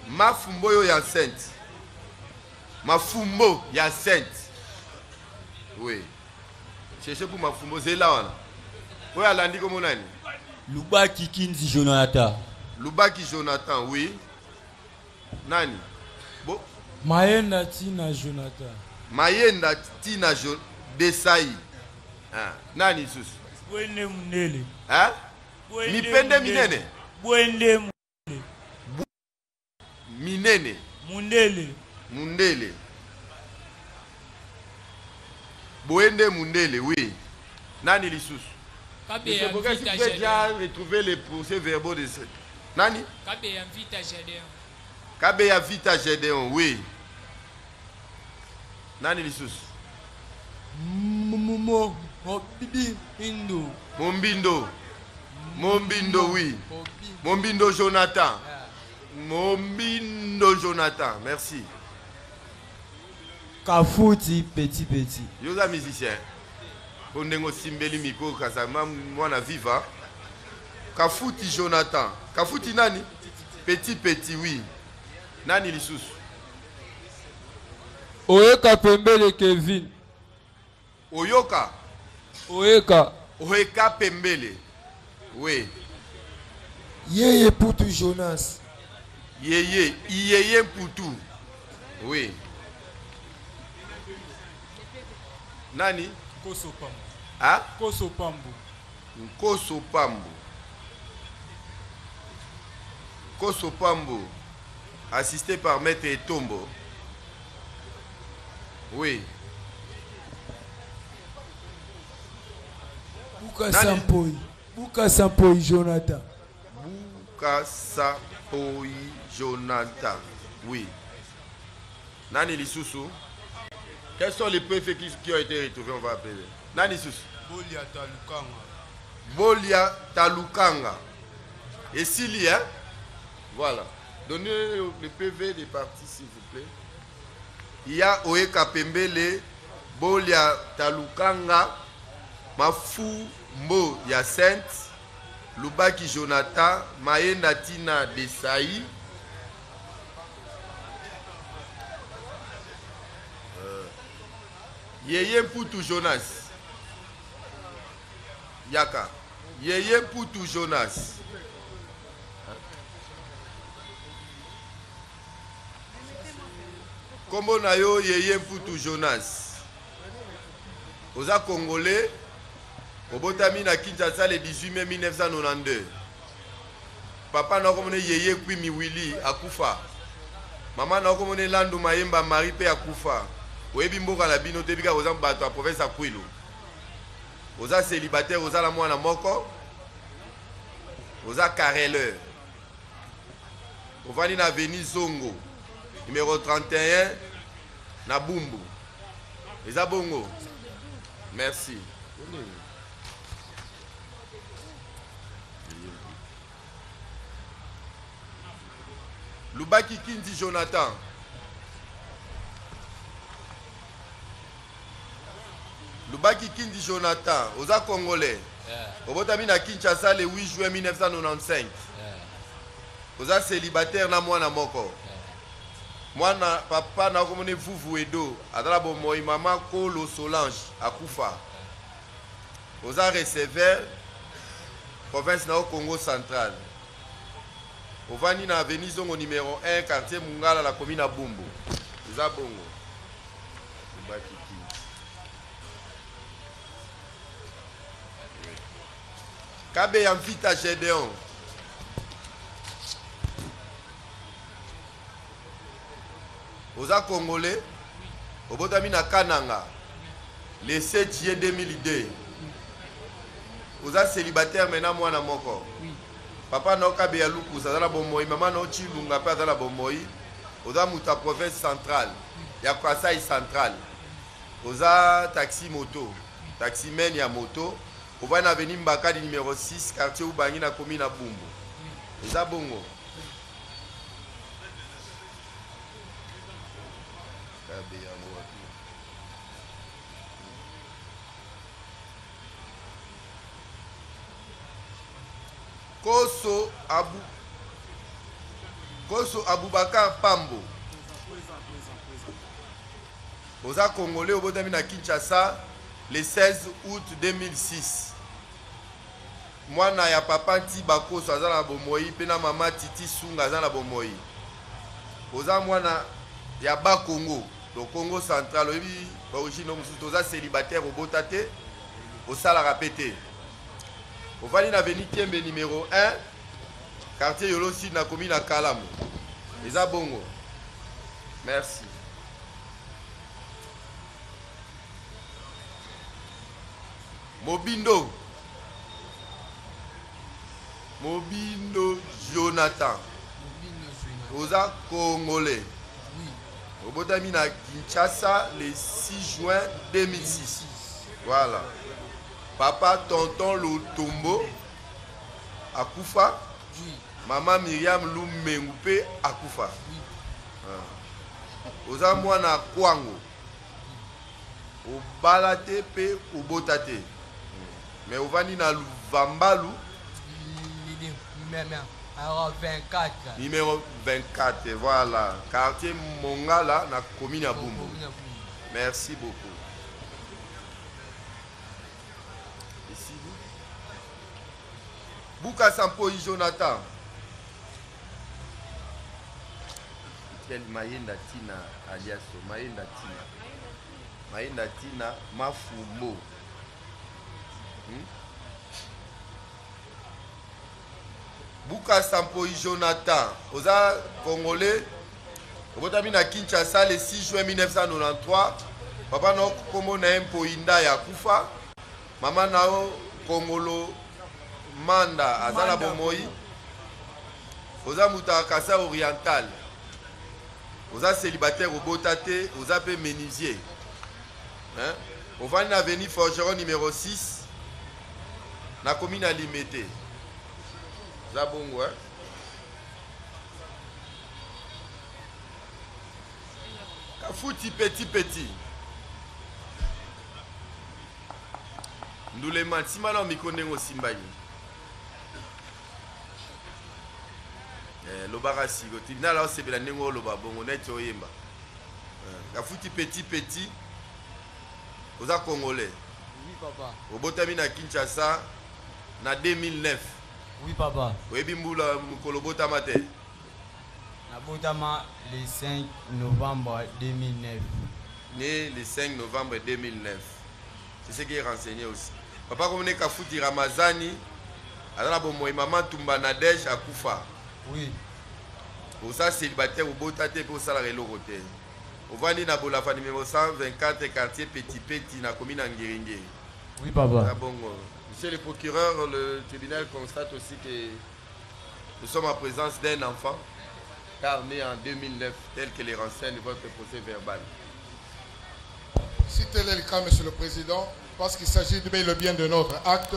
Mafumbo yo ya sainte. Mafumbo ya sainte. Oui. Cherchez pour Mafumbo, c'est là wana. Oui, alandi comme on a dit. Lubaki Kinzi Jonathan. Lubaki Jonathan, oui. Nani? Bon. Mayenda Tina Jonathan. Mayenda Tina Desai. Ah. Nani sus? Bwende Munele. Hein? Mipende Minene. Bwende Minene. Mundele. Mundele. Bwende Mundele, oui. Nani Lissus? Monsieur Boga, si vous pouvez déjà retrouver les procès verbaux de ce... Nani? Kabeya Vita Gédéon. Kabeya Vita Gédéon, oui. Nani Lissus? Indo. Mombindo. Mombindo, oui. Mombindo Jonathan. Mombindo Jonathan, merci. Kafouti Petit. Yo za musicien. Pondengo Simbeli Miko Kasama mwana viva. Kafouti Jonathan. Kafouti nani? Petit, oui. Nani Lissus? Oyeka Pembele Kevin. Oyoka. Oyeka Pembele. Oui. Yeye Poutou Jonas. Yeye Poutou. Oui. Nani? Koso Pambo. Ah? Koso Pambo. Koso Pambo. Koso Pambo. Assisté par Maître Etombo. Oui. Buka Sampoy Jonathan. Buka Sampoy Jonathan. Oui. Nani Lissousou? Quels sont les préfets qui ont été retrouvés? On va appeler. Nani Lissousou? Bolia Talukanga. Bolia Talukanga. Et Sili, hein? Voilà. Donnez le PV des partis, s'il vous plaît. Il y a Oyeka Pembele, Bolia Talukanga, Mafumbo Yacinthe, Lubaki Jonathan, Mayenda Tina Desai, Yeye Poutou Jonas. Yaka. Yeye Poutou Jonas. Kombo na yo Yeye Poutou Jonas. Oza Congolais. Obotami na Kinshasa le 18 mai 1992. Papa na komone Yeye Kwimi Willy akufa. Maman na komone Landu Mayemba Marie pe akufa. Oyebi mboka na bino te bika oza bato a province ya Kwilu. Oza célibataire, oza la mwana moko. Oza carreleur. Ovani na avenue Zongo. Numéro 31 na Bumbu. Eza bongo. Merci. Lubaki Kinzi Jonathan. Lubaki Kinzi Jonathan, oza Congolais. Obotami na Kinshasa le 8 juin 1995. Oza célibataire na mwana moko. Mwana papa na komone Vuvu Edo, adala bomoi mama Kolo Solange akufa. Oza receveur province na Congo central. Ovani na avenue Zongo numéro 1 quartier Mungala la commune à Bumbu. Oza bongo. Lubaki Kinzi. Kabeya Vita Gédéon. Oza Congolais. Obotami na Kananga. Le 7 juillet 2002. Oza célibataire maintenant mwana moko. Papa na Kabeya Luku azala bomoi, maman na Chilunga pe azala bomoi. Oza muta province centrale. Ya Kasai centrale. Oza taxi moto. Taxi men ya moto. On va venir Mbakadi numéro 6, quartier Ubangi na commune à Bumbu. Eza bongo. Poso Aboubakar Pambo. Oza Congolais au Bodami na Kinshasa le 16 août 2006. Moi na ya papa Tibako aza na bomoi pe na mama Titi Sunga aza na bomoi. Oza mwana ya ba Congo, le Congo central oyebi origine mususu oza célibataire au Botate au sala répété. Ovali na veni Kiembe numéro 1 quartier Yolo Sud na commune na Kalamu. Eza bongo. Merci. Mobindo Jonathan. Oza Congolais. Obotami na Kinshasa le 6 juin 2006. Voilà. Papa Tonton Lutombo Akufa. Maman Myriam Lumengupe Akufa. Oza mwana Kwango. Obalate pe obotate. Mais ovani na Luvambalu. Numéro 24, voilà. Quartier Mongala, na commune à Bumbu. Merci beaucoup. Ici, Bouka Sampoy Jonathan. Quel Mayenda Tina aliaso. Mayenda Tina. Mayenda Tina Mafumbo. Bouka Sampoy Jonathan, oza Congolais, obotami na Kinshasa le 6 juin 1993. Papa no komo na Mpoinda ya kufa. Mama nao Kongolo Manda azala bomoi. Oza muta Kasa Oriental. Oza célibataire au Botate, oza pe menuisier. Hein? Ovani na avenue Forgeron numéro 6. Na commune à Limete. Zabongo, hein? Kafuti petit. Nous les mantis malheur mi connaît au Simbaï. Lobarasi, goti. Na là c'est bien nengo loba bongo net oyemba. Kafuti petit. Oza Congolais. Oui, papa. Au Botami na Kinshasa na 2009. Oui, papa. Oyebi mbula mukolo botama te. Na botama le 5 novembre 2009. Né le 5 novembre 2009. C'est ce qui est renseigné aussi. Papa comme ne Kafuti Ramazani, azala bomoy maman Tumba Nadej akufa. Oui. Osa célibataire au Botate pour ça la relokote. Ovandi na Bolafa numéro 124 quartier Petit na commune Ngeringue. Oui, papa. Ah bon, monsieur le procureur, le tribunal constate aussi que nous sommes en présence d'un enfant car né en 2009, tel que les renseigne votre procès verbal. Si tel est le cas, monsieur le président, parce qu'il s'agit de le bien de notre acte,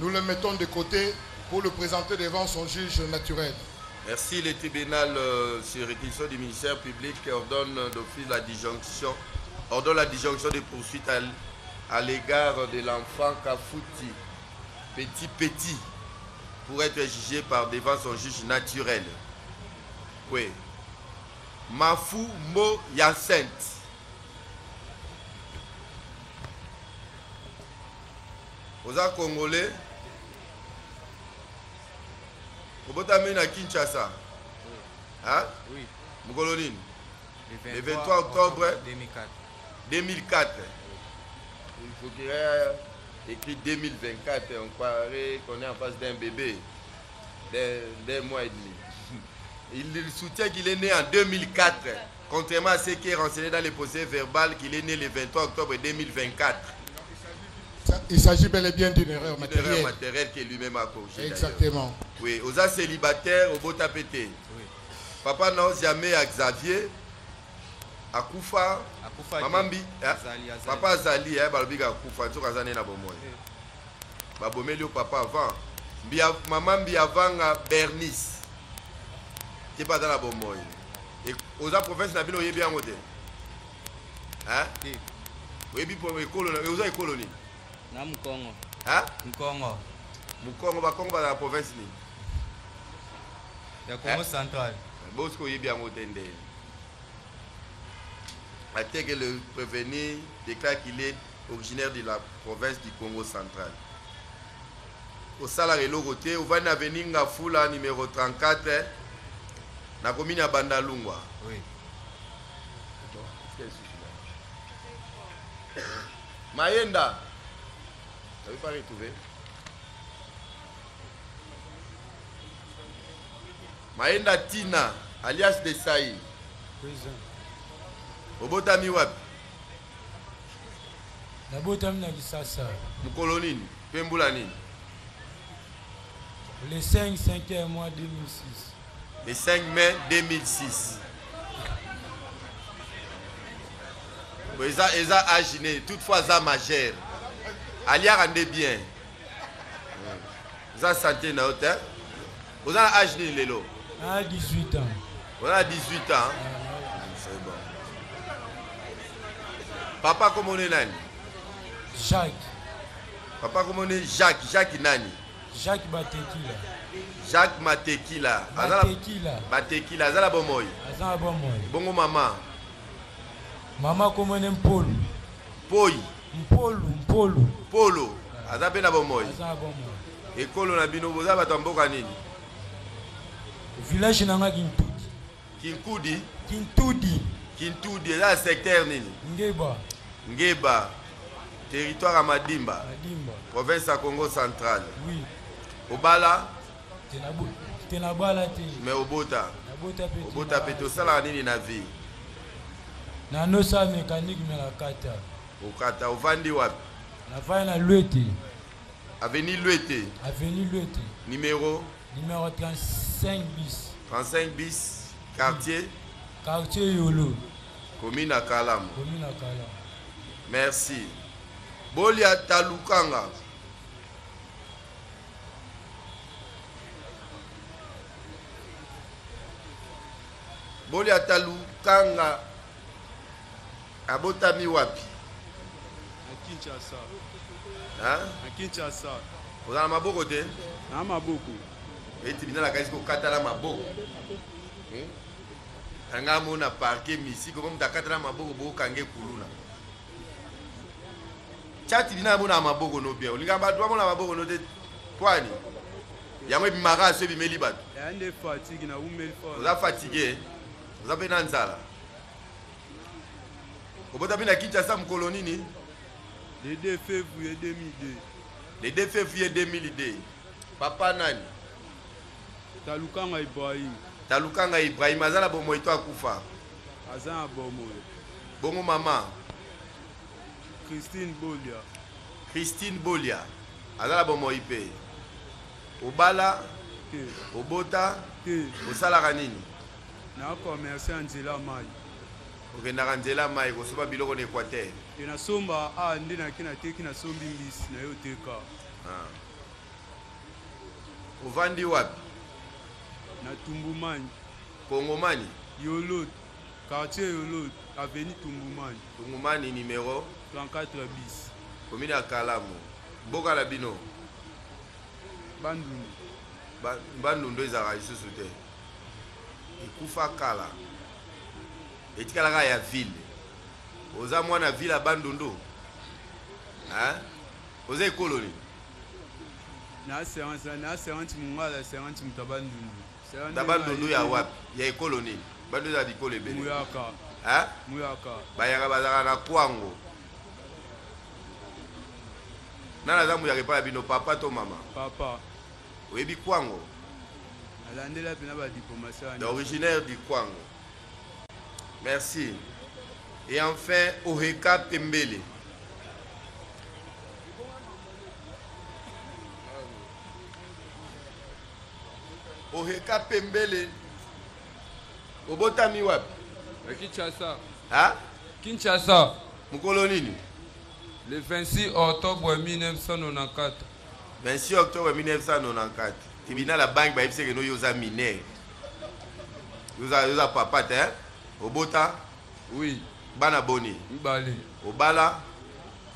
nous le mettons de côté pour le présenter devant son juge naturel. Merci. Le tribunal sur réquisition du ministère public ordonne d'office la disjonction de poursuite à l'égard de l'enfant Kafuti petit pour être jugé par devant son juge naturel. Oui. Mafou Mo Yacinthe. Oza Congolais. Obotami na Kinshasa. Hein? Oui. Mugolonine. Le 23 octobre 2004. Il faut qu'il ait écrit 2024. On croirait qu'on est en face d'un bébé d'un mois et demi. Il soutient qu'il est né en 2004, contrairement à ce qui est renseigné dans le procès verbal qu'il est né le 23 octobre 2024. Il s'agit bel et bien d'une erreur matérielle. Une erreur matérielle qui lui-même a corrigé. Exactement. Oui, aux célibataires, au Botapété. Oui. Papa n'a jamais à Xavier, à Koufa, maman bi, papa Zali, Balbiga Koufa, tout Kazané na bomoy. Babomé le papa avant. Maman bi avant Bernice. Qui est pas dans la bomoy. Et aux provinces n'a bien bien modé. Hein? Oui, puis pour les colonies, aux colonies. Na Mukongo. Hein? Mukongo. Mukongo, Bakongo dans la province ni. Ya Congo central. Bosco est bien motende. À tel que le prévenu déclare qu'il est originaire de la province du Congo central. Au salarié Loroté, au Van Avenue Fula numéro 34, na commune à Bandalungwa. Oui. Mayenda. Tu n'avais pas retrouvé? Mayenda Tina, alias Desaï. Présent. Obotami wapi? Nabotami na Kisasa. Mukolo nini? Pembula nini? Le 5e mois 2006. Le 5 mai 2006. Ils ont âgé, toutefois ils ont majeur. Alia rendez bien. Ils ont santé dans l'hôtel. Ils ont âgé les lots. À 18 ans. On a 18 ans. C'est bon. Papa, comment on est nani? Jacques. Papa, comment on est Jacques? Jacques nani? Jacques Batekila. Jacques Matekila. Batekila. Batekila. Azala bomoy. Azala bomoy. Bongo maman. Maman comment on est Mpolo. Poi. Mpolo. Polo. Azala pena bomoy. Azala bomoy. Ekolo na bino boza bato mboka nini? Village nanga Kintudi. Kinkudi. Kintudi. Kintudi, là secteur nini? Ngeba. Ngeba. Territoire à Madimba. Madimba. Province à Congo central. Oui. Obala. Tenabala te. Mais Obota. Obota peto sala nini na vie. Na nosa mécanique mais la kata. Okata ovandi wapi? Na fai na Luete. Avenue Luete. Avenue Luete. Numéro 35 bis. 35 bis. Quartier. Quartier Yolo. Commune à Kalam. Commune à Kalam. Merci. Bolia Talukanga. Bolia Talukanga. Abotami wapi? À Kinshasa. Hein? À Kinshasa. Vous avez maboko te? Na maboko. Et tu viens la caisse pour katala maboko. Anga mona parquet misi comme ta katala maboko bo kange kuluna. Chati bina mona maboko no bien. Olinga ba doa mona maboko no te kwani. Yango bimara se bimeli bat. Ya nde fatigue na umeli fa. Vous êtes fatigué. Vous avez une nzala. Obota bina Kinshasa mkoloni ni? Le 2 février 2002. Le 2 février 2002. Papa nani? Talukanga Ibrahim. Talukanga Ibrahim azala bomo ito akufa. Azana bomo. Bongo mama. Christine Bolia. Christine Bolia. Azala bomo ipe. Obala. Ke. Obota. Ke. Osalaka nini? Na commerçant Nzela Mai. Okendaka nzela mai kosoba biloko na Équateur. E na somba a nde na kina teki na sombi mbisi na yo teka. Ovandi wapi? Na Tumbumani. Kongomani. Yolo. Quartier Yolo. Avenue Tumbumani. Tumbumani numéro 34 bis. commune à Kalamu. Boka la bino. Bandundu. Bandundu ezaka lisusu te. Ekufa kala. Etikalaka ya ville. Oza mwana ville à Bandundu. Hein? Oza ekoloni. Na 50 mungala 50 mutabandundu. Tabandundu ya wapi? Ya ekoloni. Bandundu ya bikolo ebele. Muyaka. Hein? Muyaka. Bayaka bazaka na kwango. Nana za muyaka pa bino papa to mama. Papa. Oyebi kwango. Alandela pena ba diplomatie. Originaire du Kwango. Merci. Et enfin, Oheka Pembele. Oheka Pembele. Obotami wapi? Kinshasa. Hein? Kinshasa. Mukolo nini? Le 26 octobre 1994. 26 octobre 1994. Tribunal la banque ba ipse que no yoza mineur. Yoza papa te, hein? Obota? Oui. Bana boni. Mbali. Obala?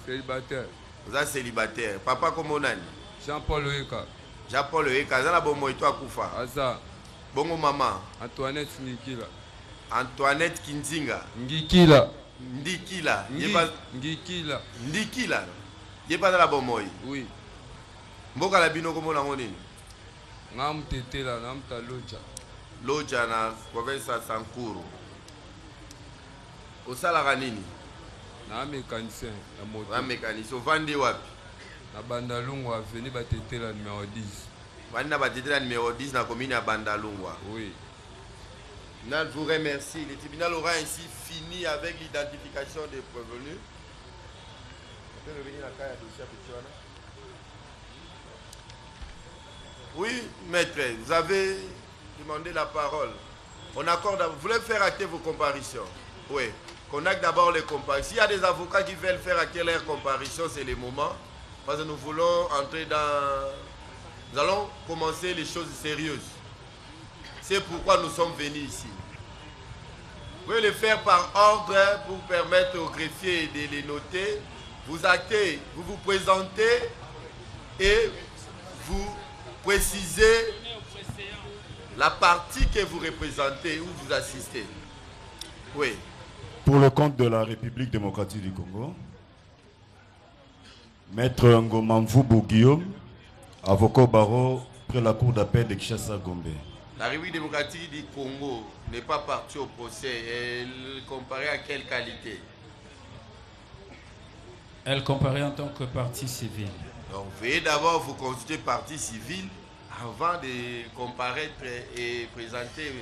Célibataire. Vous êtes célibataire. Papa comment nani? Jean-Paul Oeka. Jean-Paul Oeka. Zala bomo ito akufa. Aza. Bongo maman. Antoinette Ngikila. Antoinette Kinzinga. Ngikila. Ndikila. Ngikila. Ndikila. Yeba la bomoi. Oui. Mboka la bino komo na ngonini. Ngam tetela namta loja. Loja na province ya Sankuru. Osalaka nini? Na mécanicien ya moto. Wa mécanicien ovandi wapi? Na Bandalungwa veni batetela numéro 10. Wani na batetela numéro 10 na commune ya Bandalungwa. Oui. Je vous remercie. Le tribunal aura ainsi fini avec l'identification des prévenus. On peut revenir à la carte dossier petit. Oui, maître, vous avez demandé la parole. On accorde, vous voulez faire acter vos comparutions? Oui. Qu'on acte d'abord les comparutions. S'il y a des avocats qui veulent faire acter leurs comparutions, c'est le moment. Parce que nous voulons entrer dans... Nous allons commencer les choses sérieuses. C'est pourquoi nous sommes venus ici. Vous pouvez le faire par ordre pour permettre au greffier de les noter. Vous actez, vous vous présentez et vous précisez la partie que vous représentez ou vous assistez. Oui. Pour le compte de la République démocratique du Congo, Maître Ngomamvubu Guillaume, avocat au barreau près la cour d'appel de Kinshasa-Gombe. La République démocratique du Congo n'est pas partie au procès. Elle comparait à quelle qualité? Elle comparait en tant que partie civile. Donc, veuillez d'abord vous constituer partie civile avant de comparaître et présenter.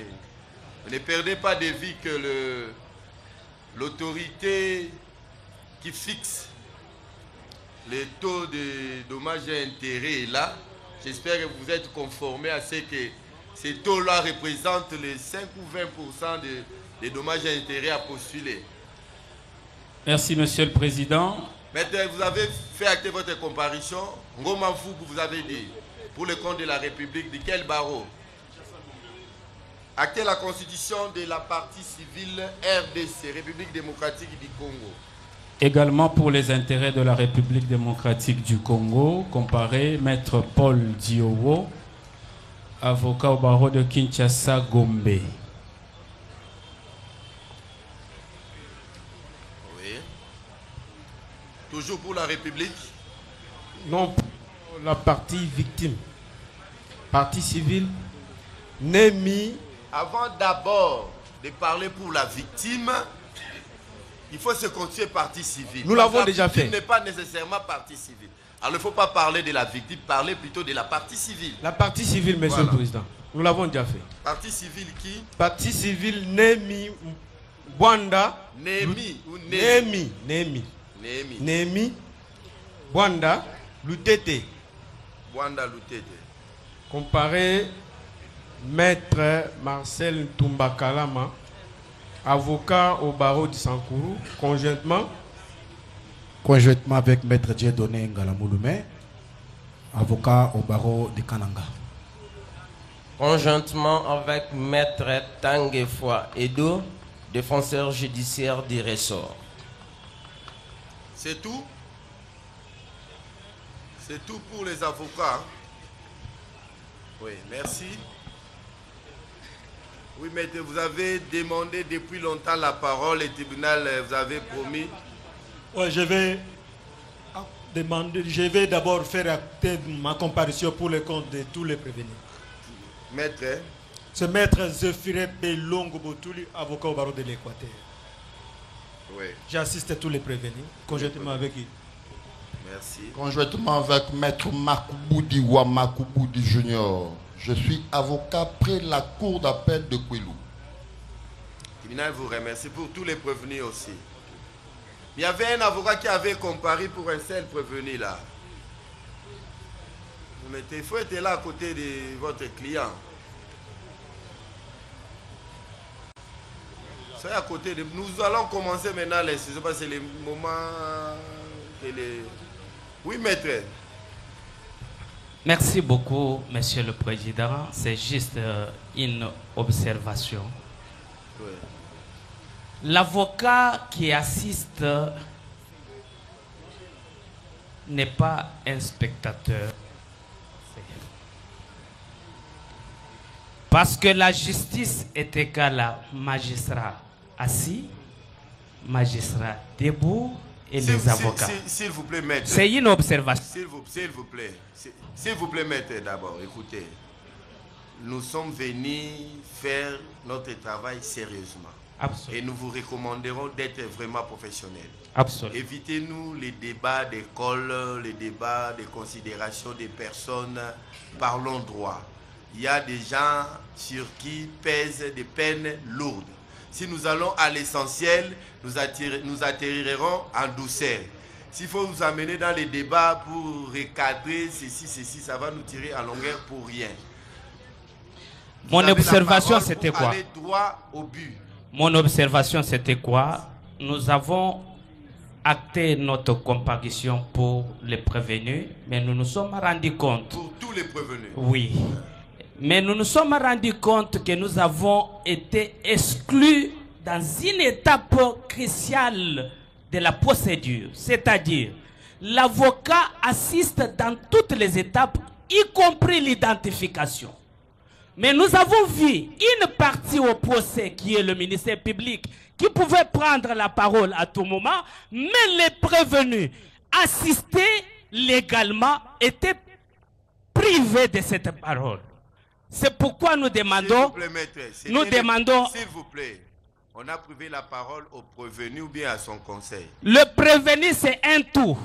Ne perdez pas de vue que l'autorité qui fixe les taux de dommages et intérêts est là. J'espère que vous êtes conformés à ce que ces taux-là représentent les 5 ou 20% des dommages et intérêts à postuler. Merci, Monsieur le Président. Maintenant, vous avez fait acter votre comparution. Ngoma Fubu, vous avez dit, pour le compte de la République, de quel barreau? Acter la constitution de la partie civile RDC, République démocratique du Congo. Également pour les intérêts de la République démocratique du Congo, comparé Maître Paul Diowo, avocat au barreau de Kinshasa-Gombe. Oui. Toujours pour la République? Non, pour la partie victime. Partie civile, Némi. Avant d'abord de parler pour la victime, il faut se constituer partie civile. Nous l'avons déjà fait. La victime n'est pas nécessairement partie civile. Alors il ne faut pas parler de la victime, parler plutôt de la partie civile. La partie civile, Monsieur Voilà. le Président. Nous l'avons déjà fait. Partie civile qui? Partie civile, Némi Bwanda. Némi ou Némi? Némi. Némi. Némi Bwanda Lutete. Bwanda Lutete. Comparé Maître Marcel Tumbakalama, avocat au barreau de Sankuru, conjointement avec Maître Dieudonné Ngalamouloumé, avocat au barreau de Kananga. Conjointement avec Maître Tanguefoi Edo, défenseur judiciaire du ressort. C'est tout? C'est tout pour les avocats. Oui, merci. Oui, maître, vous avez demandé depuis longtemps la parole. Le tribunal vous avez promis. Oui, je vais d'abord faire acter ma comparution pour le compte de tous les prévenus. Maître. C'est Maître Zephiret Belongo Botouli, avocat au barreau de l'Équateur. Oui. J'assiste tous les prévenus, conjointement avec lui. Merci. Conjointement avec Maître Makuboudi Wamakuboudi Junior. Je suis avocat près la cour d'appel de Kouilou. Le tribunal vous remercie pour tous les prévenus aussi. Il y avait un avocat qui avait comparé pour un seul prévenu là. Il faut être là à côté de votre client. Soyez à côté de... Nous allons commencer maintenant les sessions parce que c'est le moment que les... Oui, maître. Merci beaucoup, Monsieur le Président. C'est juste une observation. Oui. L'avocat qui assiste n'est pas un spectateur. Parce que la justice est égale à magistrat assis, magistrat debout et les avocats. S'il vous plaît, maître. C'est une observation. S'il vous plaît, maître, d'abord, écoutez. Nous sommes venus faire notre travail sérieusement. Absolument. Et nous vous recommanderons d'être vraiment professionnels. Absolument. Évitez-nous les débats d'école, les débats de considération des personnes. Parlons droit. Il y a des gens sur qui pèsent des peines lourdes. Si nous allons à l'essentiel, nous atterrirons en douceur. S'il faut vous amener dans les débats pour recadrer ceci, ça va nous tirer en longueur pour rien. Mon observation, c'était quoi? Aller droit au but. Mon observation, c'était quoi? Nous avons acté notre comparution pour les prévenus, mais nous nous sommes rendus compte... Pour tous les prévenus? Oui. Mais nous nous sommes rendus compte que nous avons été exclus dans une étape cruciale de la procédure. C'est-à-dire, l'avocat assiste dans toutes les étapes, y compris l'identification. Mais nous avons vu une partie au procès qui est le ministère public qui pouvait prendre la parole à tout moment, mais les prévenus assistés légalement étaient privés de cette parole. C'est pourquoi nous demandons... S'il vous plaît, on a privé la parole au prévenu ou bien à son conseil? Le prévenu, c'est un tout.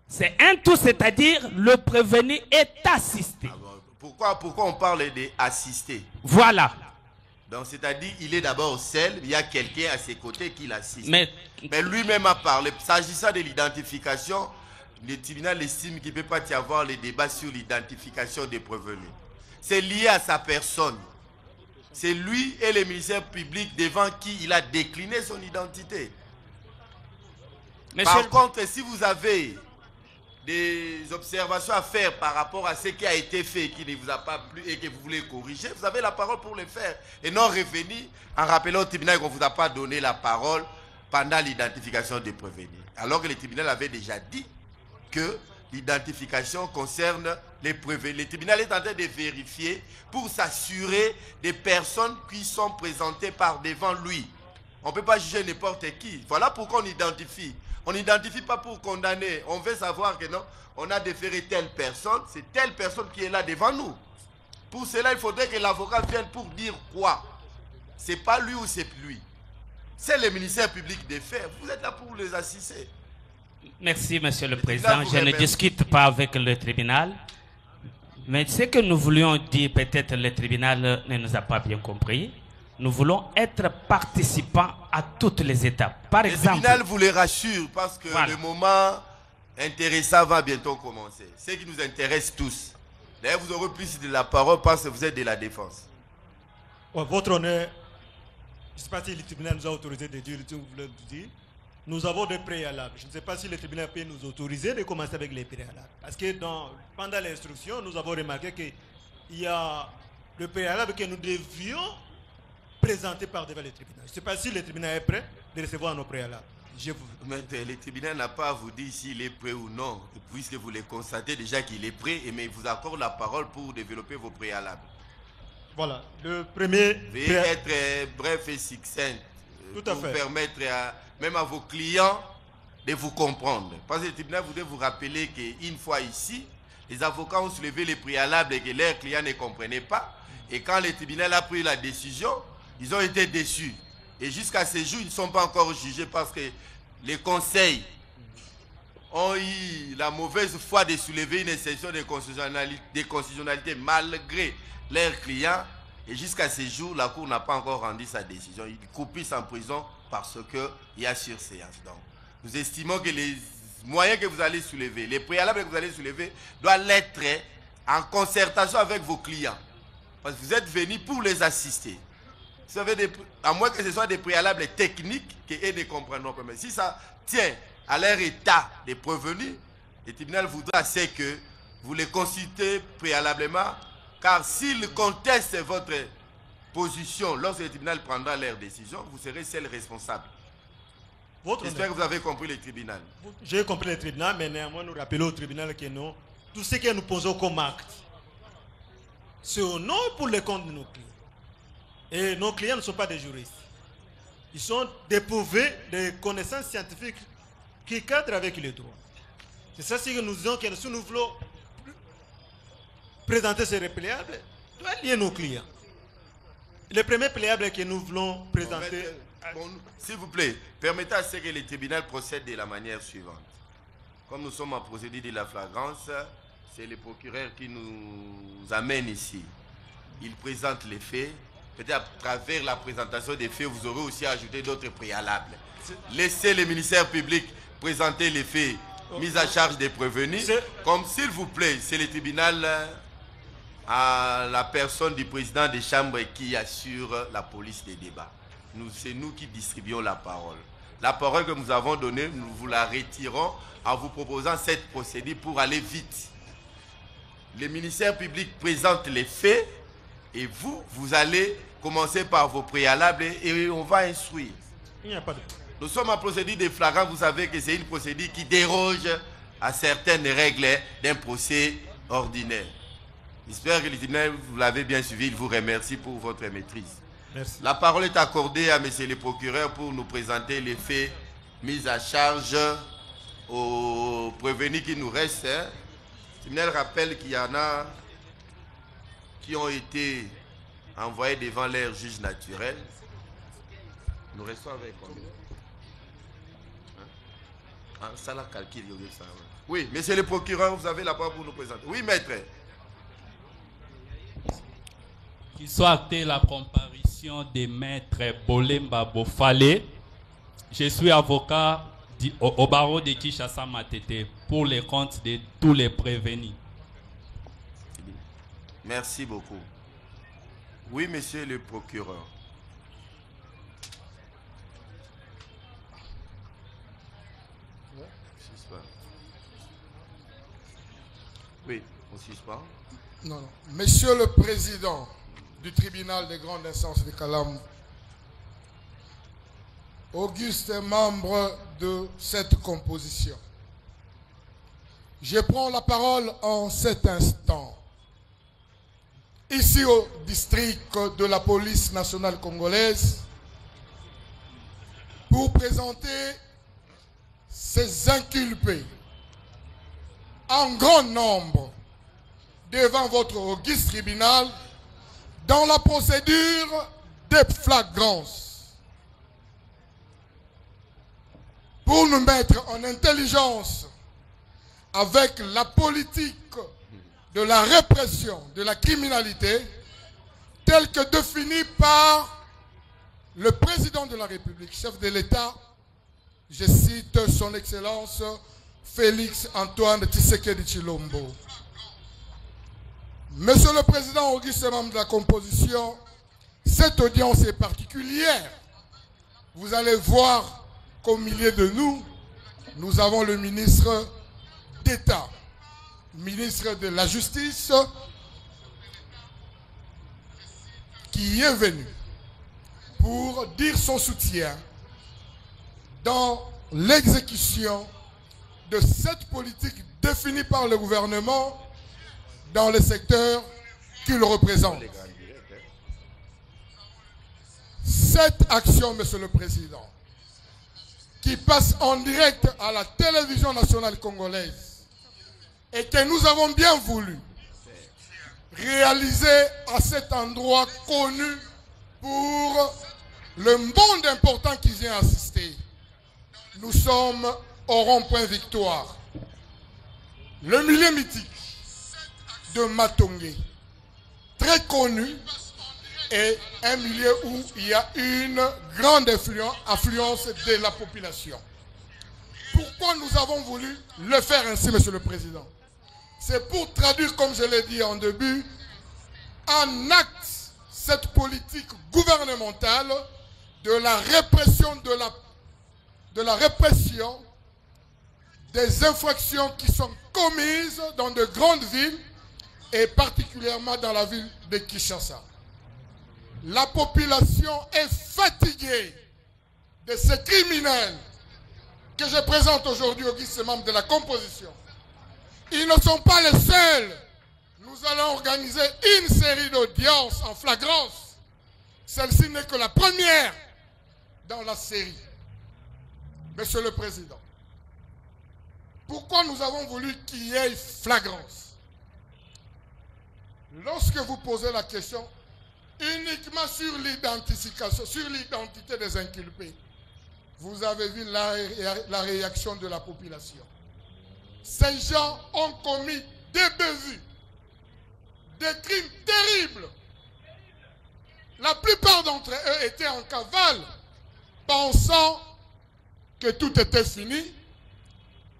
C'est un tout, c'est-à-dire le prévenu est assisté. Pourquoi on parle d'assister? Voilà. Donc, c'est-à-dire, il est d'abord seul, il y a quelqu'un à ses côtés qui l'assiste. Mais lui-même a parlé. S'agissant de l'identification, le tribunal estime qu'il ne peut pas y avoir les débats sur l'identification des prévenus. C'est lié à sa personne. C'est lui et le ministère public devant qui il a décliné son identité. Par contre, si vous avez des observations à faire par rapport à ce qui a été fait et qui ne vous a pas plu et que vous voulez corriger, vous avez la parole pour le faire. Et non revenir en rappelant au tribunal qu'on ne vous a pas donné la parole pendant l'identification des prévenus. Alors que le tribunal avait déjà dit que l'identification concerne les prévenus. Le tribunal est en train de vérifier pour s'assurer des personnes qui sont présentées par devant lui. On ne peut pas juger n'importe qui. Voilà pourquoi on identifie. On n'identifie pas pour condamner. On veut savoir que non, on a déféré telle personne. C'est telle personne qui est là devant nous. Pour cela, il faudrait que l'avocat vienne pour dire quoi? C'est pas lui ou c'est lui. C'est le ministère public des faits. Vous êtes là pour les assister. Merci, Monsieur le Président. Je ne discute pas avec le tribunal. Mais ce que nous voulions dire, peut-être le tribunal ne nous a pas bien compris. Nous voulons être participants à toutes les étapes. Par exemple, le tribunal vous les rassure parce que le moment intéressant va bientôt commencer. Ce qui nous intéresse tous. D'ailleurs, vous aurez plus de la parole parce que vous êtes de la défense. Ouais, votre honneur, je ne sais pas si le tribunal nous a autorisé de dire ce que vous voulez dire. Nous avons des préalables. Je ne sais pas si le tribunal peut nous autoriser de commencer avec les préalables. Parce que pendant l'instruction, nous avons remarqué qu'il y a le préalable que nous devions présenter par devant le tribunal. Je ne sais pas si le tribunal est prêt de recevoir nos préalables. Mais le tribunal n'a pas à vous dire s'il est prêt ou non, puisque vous le constatez déjà qu'il est prêt, mais il vous accorde la parole pour développer vos préalables. Voilà, le premier... Veuillez être bref et succinct. Tout à fait. Pour permettre même à vos clients de vous comprendre. Parce que le tribunal voudrait vous rappeler qu'une fois ici, les avocats ont soulevé les préalables et que leurs clients ne comprenaient pas. Et quand le tribunal a pris la décision, ils ont été déçus. Et jusqu'à ce jour, ils ne sont pas encore jugés parce que les conseils ont eu la mauvaise foi de soulever une exception de constitutionnalité malgré leurs clients. Et jusqu'à ce jour, la Cour n'a pas encore rendu sa décision. Ils coupent en prison parce qu'il y a surséance. Donc, nous estimons que les moyens que vous allez soulever, les préalables que vous allez soulever, doivent être en concertation avec vos clients. Parce que vous êtes venus pour les assister. Vous avez à moins que ce soit des préalables techniques qu'eux ne comprendront pas. Mais si ça tient à leur état de prévenus, le tribunal voudra que vous les consultez préalablement. Car s'ils contestent votre position lorsque le tribunal prendra leur décision, vous serez seul responsable. J'espère que vous avez compris le tribunal. J'ai compris le tribunal, mais néanmoins nous rappelons au tribunal que non, tout ce que nous posons comme acte, c'est au nom et pour le compte de nos clients. Et nos clients ne sont pas des juristes. Ils sont dépourvus de connaissances scientifiques qui cadrent avec les droits. C'est ça que nous disons que si nous voulons présenter ces repléables, doit lier nos clients. Le premier pléable que nous voulons présenter... S'il vous plaît, permettez à ce que le tribunal procède de la manière suivante. Comme nous sommes en procédure de la flagrance, c'est le procureur qui nous amène ici. Il présente les faits. Peut-être à travers la présentation des faits, vous aurez aussi ajouté d'autres préalables. Laissez le ministère public présenter les faits, mise à charge des prévenus. Comme s'il vous plaît, c'est le tribunal à la personne du président des chambres qui assure la police des débats. C'est nous qui distribuons la parole. La parole que nous avons donnée, nous vous la retirons en vous proposant cette procédure pour aller vite. Le ministère public présente les faits et vous allez commencer par vos préalables et on va instruire. Il n'y a pas de... Nous sommes en procédure de flagrant, vous savez que c'est une procédure qui déroge à certaines règles d'un procès ordinaire. J'espère que le tribunal, vous l'avez bien suivi, il vous remercie pour votre maîtrise. Merci. La parole est accordée à monsieur le procureur pour nous présenter les faits mis à charge aux prévenus qui nous restent. Le tribunal rappelle qu'il y en a qui ont été envoyés devant leur juge naturel. Nous restons avec combien? Ça la calcule. Oui, monsieur le procureur, vous avez la parole pour nous présenter. Oui, maître. Qu'il soit acté la comparution des maîtres Bolemba Bofale. Je suis avocat au barreau de Kinshasa Matete pour les comptes de tous les prévenus. Merci beaucoup. Oui, monsieur le procureur. Oui, on suspend. Non, non. Monsieur le président du tribunal de grande instance de Kalam, auguste membre de cette composition, je prends la parole en cet instant, ici au district de la police nationale congolaise, pour présenter ces inculpés en grand nombre devant votre auguste tribunal dans la procédure de flagrance pour nous mettre en intelligence avec la politique de la répression de la criminalité telle que définie par le président de la République, chef de l'État, je cite son Excellence Félix Antoine Tshisekedi Tshilombo. Monsieur le Président, auguste membre de la composition, cette audience est particulière. Vous allez voir qu'au milieu de nous, nous avons le ministre d'État, ministre de la Justice, qui est venu pour dire son soutien dans l'exécution de cette politique définie par le gouvernement dans le secteur qu'il représente. Cette action, Monsieur le Président, qui passe en direct à la télévision nationale congolaise et que nous avons bien voulu réaliser à cet endroit connu pour le monde important qui vient assister. Nous sommes au rond-point Victoire, le milieu mythique de Matongé, très connu, et un milieu où il y a une grande affluence de la population. Pourquoi nous avons voulu le faire ainsi, Monsieur le Président? C'est pour traduire, comme je l'ai dit en début, en acte cette politique gouvernementale de la répression des infractions qui sont commises dans de grandes villes et particulièrement dans la ville de Kinshasa. La population est fatiguée de ces criminels que je présente aujourd'hui au guichet membre de la composition. Ils ne sont pas les seuls, nous allons organiser une série d'audiences en flagrance. Celle-ci n'est que la première dans la série. Monsieur le Président, pourquoi nous avons voulu qu'il y ait flagrance? Lorsque vous posez la question uniquement sur l'identification, sur l'identité des inculpés, vous avez vu la réaction de la population. Ces gens ont commis des bévues, des crimes terribles. La plupart d'entre eux étaient en cavale, pensant que tout était fini.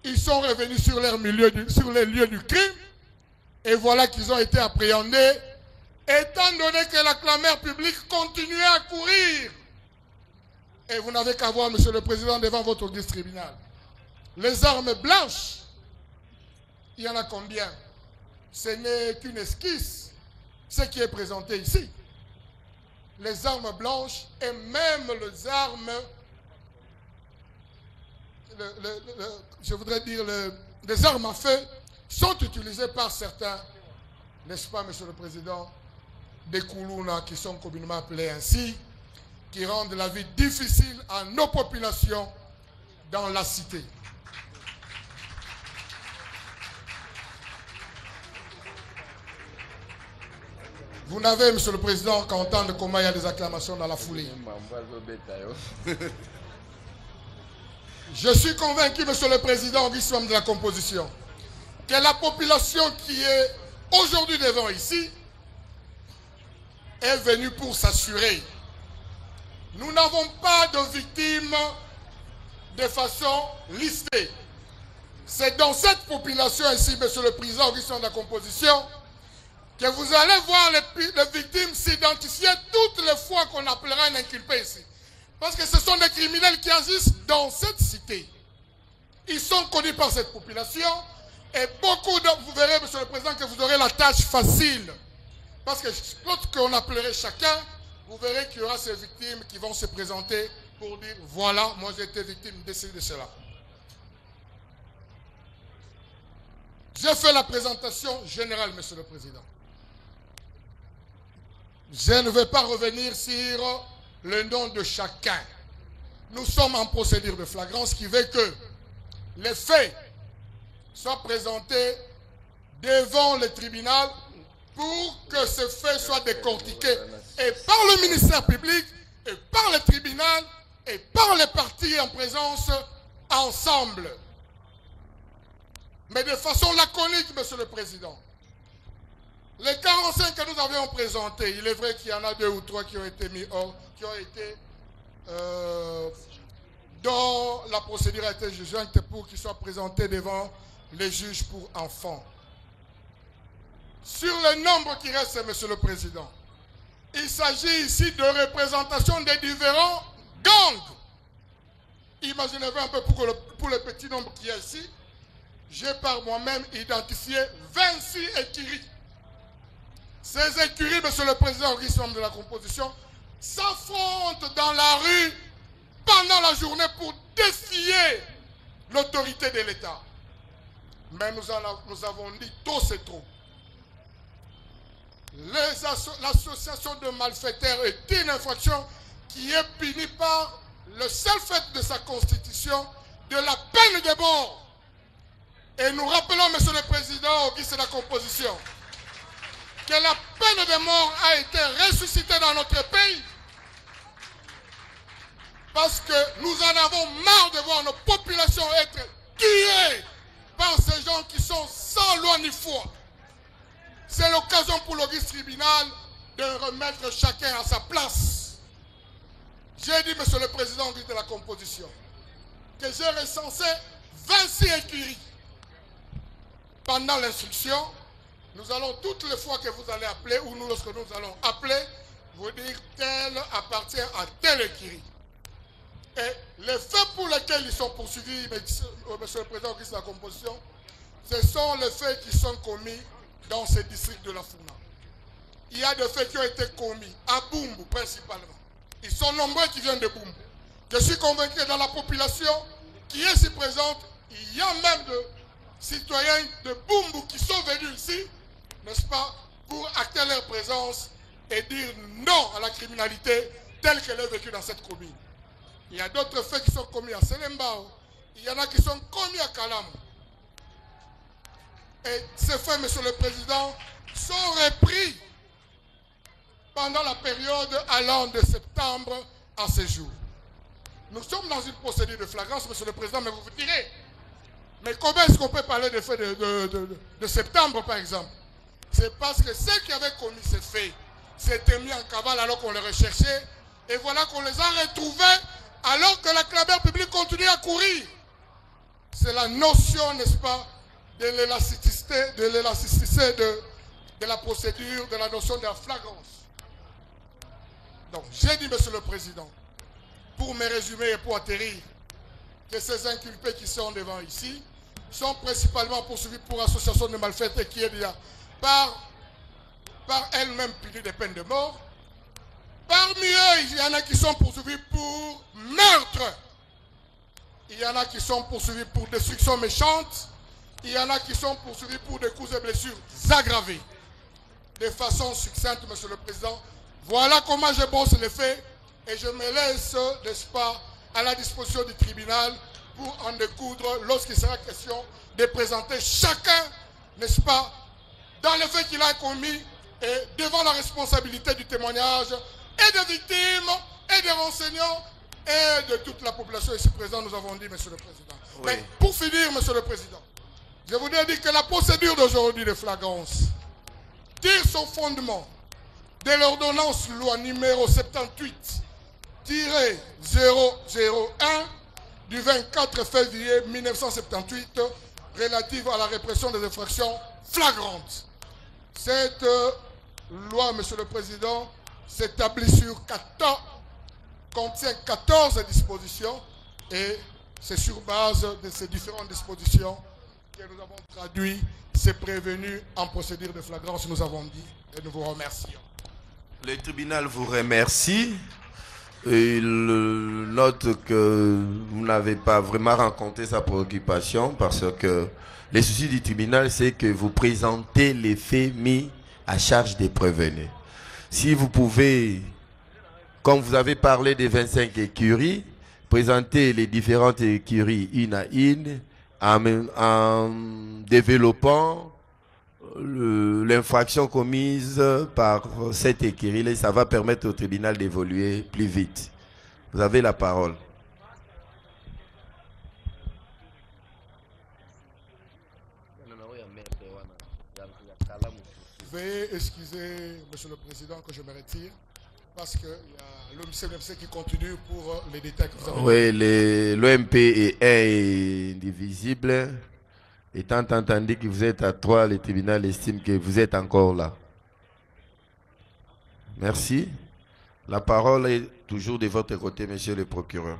Ils sont revenus sur les lieux du crime, et voilà qu'ils ont été appréhendés, étant donné que la clameur publique continuait à courir. Et vous n'avez qu'à voir, Monsieur le Président, devant votre auguste tribunal. Les armes blanches, il y en a combien? Ce n'est qu'une esquisse, ce qui est présenté ici. Les armes blanches et même les armes, je voudrais dire, les armes à feu sont utilisées par certains, n'est-ce pas, Monsieur le Président, des Koulouna qui sont communément appelés ainsi, qui rendent la vie difficile à nos populations dans la cité. Vous n'avez, Monsieur le Président, qu'à entendre comment il y a des acclamations dans la foulée. Je suis convaincu, Monsieur le Président, au guichet de la composition, que la population qui est aujourd'hui devant ici est venue pour s'assurer. Nous n'avons pas de victimes de façon listée. C'est dans cette population ici, Monsieur le Président, au guichet de la composition, que vous allez voir les victimes s'identifier toutes les fois qu'on appellera un inculpé ici. Parce que ce sont des criminels qui agissent dans cette cité. Ils sont connus par cette population. Et beaucoup de vous verrez, Monsieur le Président, que vous aurez la tâche facile. Parce que lorsqu'on appellerait chacun, vous verrez qu'il y aura ces victimes qui vont se présenter pour dire, voilà, moi j'ai été victime de cela. J'ai fait la présentation générale, Monsieur le Président. Je ne vais pas revenir sur le nom de chacun. Nous sommes en procédure de flagrance qui veut que les faits soient présentés devant le tribunal pour que ces faits soient décortiqués et par le ministère public, et par le tribunal, et par les parties en présence ensemble. Mais de façon laconique, Monsieur le Président. Les 45 que nous avions présentés, il est vrai qu'il y en a 2 ou 3 qui ont été mis hors, qui ont été dont la procédure a été jugée pour qu'ils soient présentés devant les juges pour enfants. Sur le nombre qui reste, Monsieur le Président, il s'agit ici de représentation des différents gangs. Imaginez-vous un peu pour le petit nombre qui est ici. J'ai par moi-même identifié 26 écuries. Ces écuries, Monsieur le Président, au guichet de la composition, s'affrontent dans la rue pendant la journée pour défier l'autorité de l'État. Mais nous avons dit trop c'est trop. L'association de malfaiteurs est une infraction qui est punie par le seul fait de sa constitution de la peine de mort. Et nous rappelons, Monsieur le Président, au guichet de la composition, que la peine de mort a été ressuscitée dans notre pays parce que nous en avons marre de voir nos populations être tuées par ces gens qui sont sans loi ni foi. C'est l'occasion pour l'auguste tribunal de remettre chacun à sa place. J'ai dit, Monsieur le Président de la composition, que j'ai recensé 26 écuries. Pendant l'instruction, nous allons toutes les fois que vous allez appeler, ou nous lorsque nous allons appeler, vous dire tel appartient à telle écurie. Et les faits pour lesquels ils sont poursuivis, Monsieur le Président de la composition, ce sont les faits qui sont commis dans ce district de la Founa. Il y a des faits qui ont été commis à Bumbu principalement. Ils sont nombreux qui viennent de Bumbu. Je suis convaincu que dans la population qui est ici présente, il y a même de citoyens de Bumbu qui sont venus ici n'est-ce pas, pour acter leur présence et dire non à la criminalité telle qu'elle est vécue dans cette commune. Il y a d'autres faits qui sont commis à Selembao, il y en a qui sont commis à Kalam. Et ces faits, Monsieur le Président, sont repris pendant la période allant de septembre à ce jour. Nous sommes dans une procédure de flagrance, Monsieur le Président, mais vous vous direz, mais comment est-ce qu'on peut parler des faits de septembre, par exemple? C'est parce que ceux qui avaient commis ces faits s'étaient mis en cavale alors qu'on les recherchait, et voilà qu'on les a retrouvés alors que la clameur publique continue à courir. C'est la notion, n'est-ce pas, de l'élasticité de la procédure, de la notion de la flagrance. Donc, j'ai dit, Monsieur le Président, pour me résumer et pour atterrir, que ces inculpés qui sont devant ici sont principalement poursuivis pour association de malfaiteurs qui est déjà par elle-même punie des peines de mort. Parmi eux, il y en a qui sont poursuivis pour meurtre. Il y en a qui sont poursuivis pour destruction méchante. Il y en a qui sont poursuivis pour des coups et blessures aggravées. De façon succincte, Monsieur le Président, voilà comment je bosse les faits et je me laisse, n'est-ce pas, à la disposition du tribunal pour en découdre lorsqu'il sera question de présenter chacun, n'est-ce pas, dans les faits qu'il a commis et devant la responsabilité du témoignage et des victimes et des renseignants et de toute la population ici présente, nous avons dit, Monsieur le Président. Oui. Mais pour finir, Monsieur le Président, je voudrais dire que la procédure d'aujourd'hui de flagrance tire son fondement de l'ordonnance loi numéro 78-001 du 24 février 1978 relative à la répression des infractions flagrantes. Cette loi, Monsieur le Président, s'établit sur 14, contient 14 dispositions et c'est sur base de ces différentes dispositions que nous avons traduit ces prévenus en procédure de flagrance, nous avons dit, et nous vous remercions. Le tribunal vous remercie. Il note que vous n'avez pas vraiment rencontré sa préoccupation parce que le souci du tribunal, c'est que vous présentez les faits mis à charge des prévenus. Si vous pouvez, comme vous avez parlé des 25 écuries, présenter les différentes écuries une à une en développant l'infraction commise par cette écurie, ça va permettre au tribunal d'évoluer plus vite. Vous avez la parole. Veuillez excuser, Monsieur le Président, que je me retire, parce qu'il y a l'OMC qui continue pour les détails que vous avez. Oui, l'OMP est indivisible. Étant entendu que vous êtes à 3, le tribunal estime que vous êtes encore là. Merci. La parole est toujours de votre côté, Monsieur le procureur.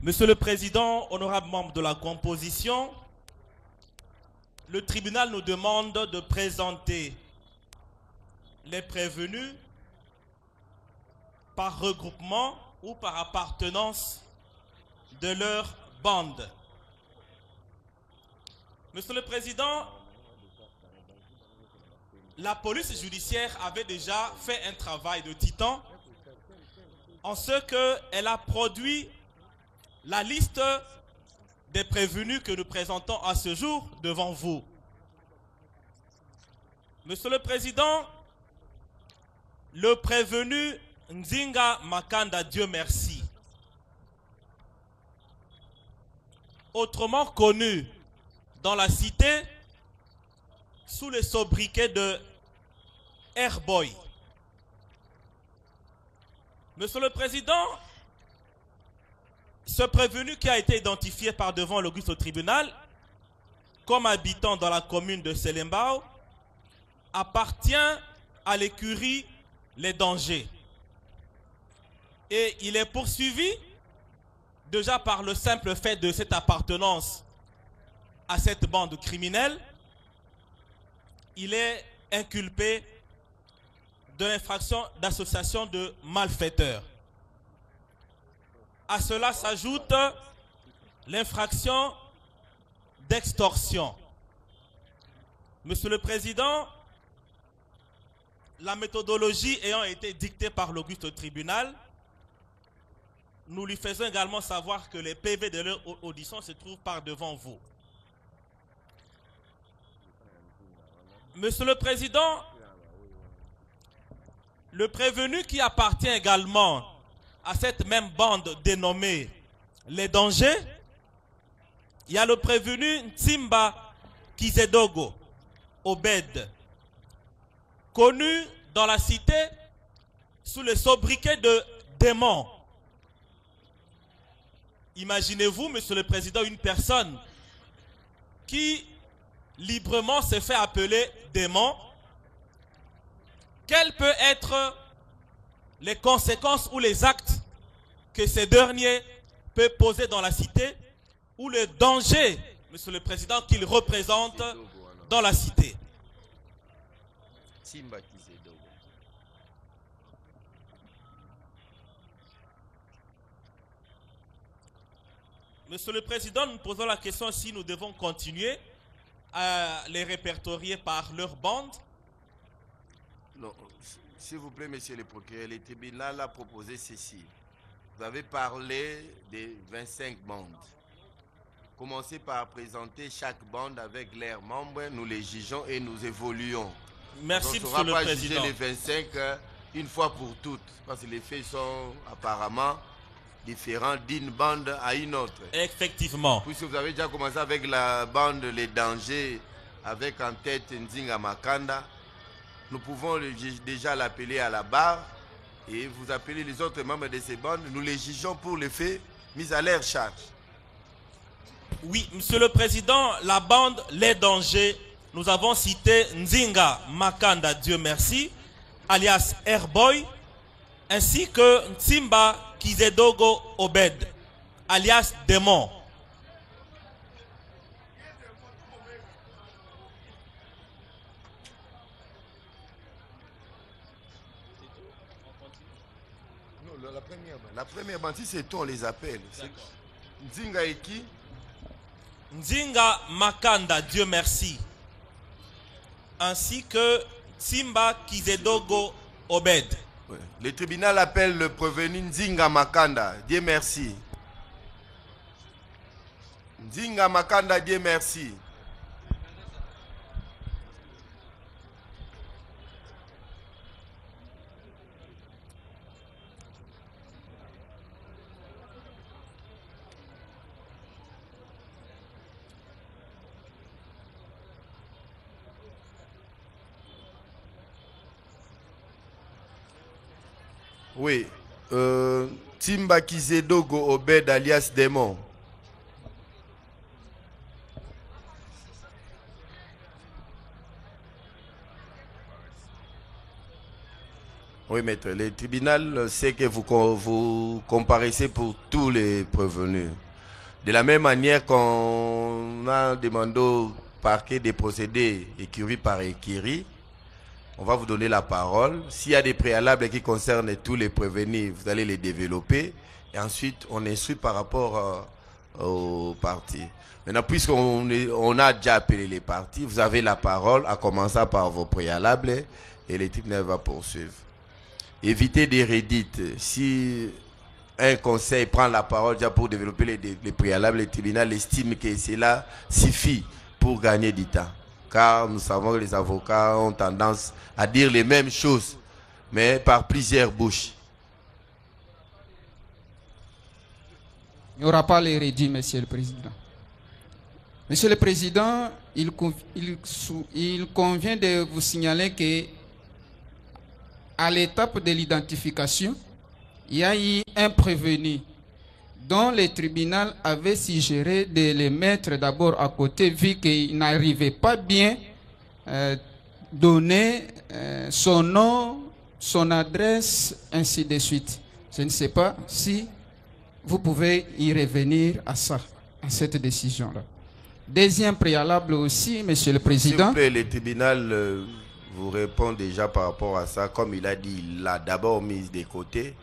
Monsieur le Président, honorable membre de la composition, le tribunal nous demande de présenter les prévenus par regroupement ou par appartenance de leur bande. Monsieur le Président, la police judiciaire avait déjà fait un travail de titan en ce qu'elle a produit la liste des prévenus que nous présentons à ce jour devant vous. Monsieur le Président, le prévenu Nzinga Makanda, Dieu merci, autrement connu dans la cité sous le sobriquet de Airboy. Monsieur le Président, ce prévenu qui a été identifié par devant l'Auguste au tribunal comme habitant dans la commune de Selembao appartient à l'écurie Les Dangers. Et il est poursuivi déjà par le simple fait de cette appartenance à cette bande criminelle. Il est inculpé de l'infraction d'association de malfaiteurs. À cela s'ajoute l'infraction d'extorsion. Monsieur le Président, la méthodologie ayant été dictée par l'auguste tribunal, nous lui faisons également savoir que les PV de leur audition se trouvent par devant vous. Monsieur le Président, le prévenu qui appartient également à cette même bande dénommée les dangers, il y a le prévenu Ntimba Kizedogo Obed, connu dans la cité sous le sobriquet de démon. Imaginez-vous, Monsieur le Président, une personne qui librement se fait appeler démon. Quelles peuvent être les conséquences ou les actes que ces derniers peuvent poser dans la cité ou le danger, Monsieur le Président, qu'ils représentent dans la cité? Monsieur le Président, nous posons la question si nous devons continuer à les répertorier par leur bande. Non, s'il vous plaît, monsieur le procureur, le tribunal a proposé ceci. Vous avez parlé des 25 bandes. Commencez par présenter chaque bande avec leurs membres, nous les jugeons et nous évoluons. Merci, donc, Monsieur le pas Président. juger les 25 une fois pour toutes, parce que les faits sont apparemment différents d'une bande à une autre. Effectivement. Puisque vous avez déjà commencé avec la bande Les Dangers, avec en tête Nzinga Makanda, nous pouvons déjà l'appeler à la barre et vous appelez les autres membres de ces bandes, nous les jugeons pour les faits mis à leur charge. Oui, Monsieur le Président, la bande Les Dangers, nous avons cité Nzinga Makanda, Dieu merci, alias Airboy, ainsi que Ntimba Kizedogo Obed, alias Démon. Non, la première bande, si c'est toi, on les appelle. Nzinga et qui? Nzinga Makanda, Dieu merci, ainsi que Ntimba Kizedogo Obed. Ouais. Le tribunal appelle le prévenu Nzinga Makanda, Dieu merci. Nzinga Makanda, Dieu merci. Oui, Ntimba Kizedogo Obed alias Démon. Oui, maître, le tribunal sait que vous comparaissez pour tous les prévenus. De la même manière qu'on a demandé au parquet de procéder écurie par écurie, on va vous donner la parole. S'il y a des préalables qui concernent tous les prévenus, vous allez les développer. Et ensuite, on instruit par rapport aux parties. Maintenant, puisqu'on a déjà appelé les parties, vous avez la parole, à commencer par vos préalables, et le tribunal va poursuivre. Évitez des redites. Si un conseil prend la parole déjà pour développer les préalables, le tribunal estime que cela suffit pour gagner du temps. Car nous savons que les avocats ont tendance à dire les mêmes choses, mais par plusieurs bouches. Il n'y aura pas les rédits, Monsieur le Président. Monsieur le Président, il convient de vous signaler que à l'étape de l'identification, il y a eu un prévenu dont le tribunal avait suggéré de les mettre d'abord à côté, vu qu'il n'arrivait pas bien donner son nom, son adresse, ainsi de suite. Je ne sais pas si vous pouvez y revenir à ça, à cette décision-là. Deuxième préalable aussi, Monsieur le Président. S'il vous plaît, le tribunal vous répond déjà par rapport à ça. Comme il a dit, il l'a d'abord mise de côté.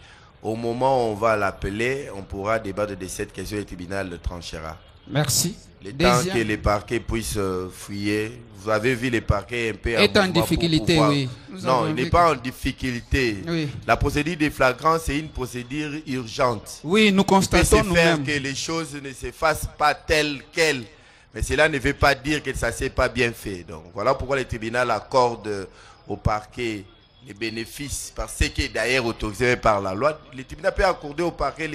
Au moment où on va l'appeler, on pourra débattre de cette question et le tribunal le tranchera. Merci. Le temps que les parquets puissent fouiller. Vous avez vu les parquets un peu est en difficulté, oui. Non, il n'est pas en difficulté. Oui. La procédure de flagrance, c'est une procédure urgente. Oui, nous constatons nous-mêmes que les choses ne se fassent pas telles quelles. Mais cela ne veut pas dire que ça ne s'est pas bien fait. Donc voilà pourquoi le tribunal accorde au parquet les bénéfices, parce que d'ailleurs autorisé par la loi. Le tribunal peut accorder au parquet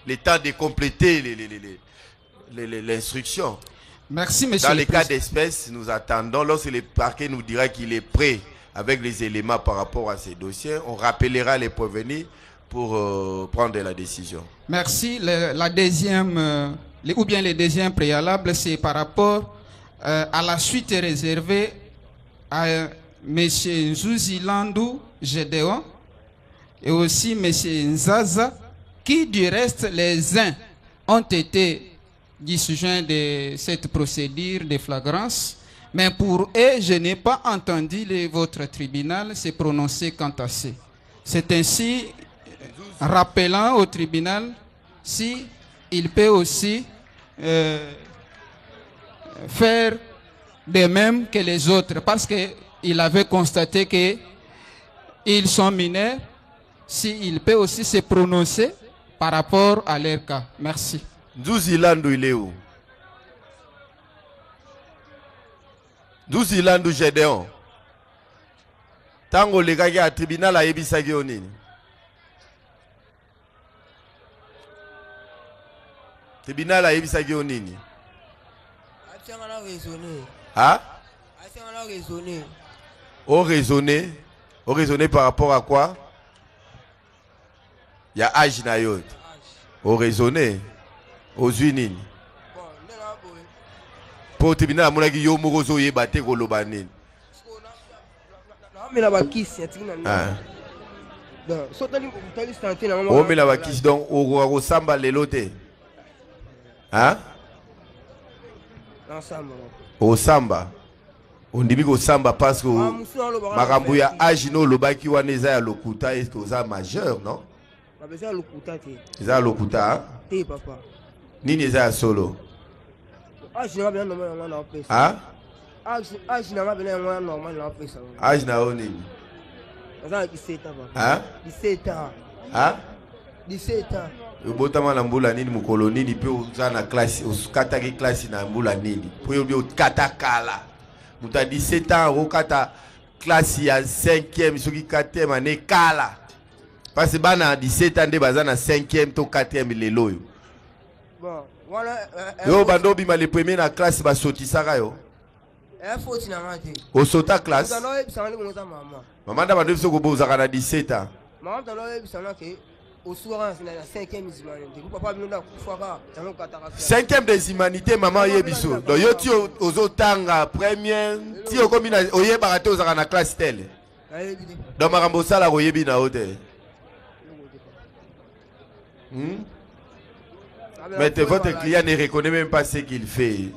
le temps de compléter l'instruction. Merci, monsieur. Dans les cas d'espèce, nous attendons, lorsque le parquet nous dira qu'il est prêt avec les éléments par rapport à ces dossiers, on rappellera les prévenus pour prendre la décision. Merci. La deuxième, le deuxième préalable, c'est par rapport à la suite réservée à M. Nzuzilandou Gédéon et aussi M. Nzaza, qui du reste, les uns ont été disjoints de cette procédure de flagrance, mais pour eux, je n'ai pas entendu votre tribunal se prononcer quant à ça. C'est ainsi, rappelant au tribunal si il peut aussi faire de même que les autres, parce qu'il avait constaté qu'ils sont mineurs, s'il peut aussi se prononcer par rapport à leur cas. Merci. Nzuzilandou, il est où? Nzuzilandou Gédéon. Tango les gars à tribunal à Ebisagi Onini. Tribunal à Ebisagi Onini. Ah? Au raisonner. Au raisonner par rapport à quoi? Il y a âge Nayot. Au raisonner. Aux Unis. Pour tribunal, mon ami Yomorozo Yebate Golobanin. Oh, mais la bakis donc au samba les lotés. Hein? Au samba. On dit au samba parce que Marambuya Agino Lobaki Waneza ya Lokuta est aux majeur, non? Eza Lokuta. Papa. Nini eza solo? Ah? Âge na oni. Ah? 17 ans. Ah? 17 ans. Ubotama na mbula nini mukolo nini pe uza na classe uskata ki classe na mbula nini. Po yobi ukata kala. Muta 17 ans okata classe ya 5e soki 4e ane kala. Parce que bana 17 ans de baza na 5e to 4e lelo yo. Bon, voilà. Yo bando bima le premier na classe ba sotisaka yo. Au sota classe. Maman da bando biso ko bozaka na 17 ans. Maman da lo bisana ke au soir na 5e humanité. Papa bino kufaka tango kataka. 5e des humanités maman yebiso. Donc yo ti ozotanga première ti okomi na oyeba te ozaka na classe telle. Donc makambo sala ko yebi na hotel. Mais votre client ne reconnaît même pas ce qu'il fait.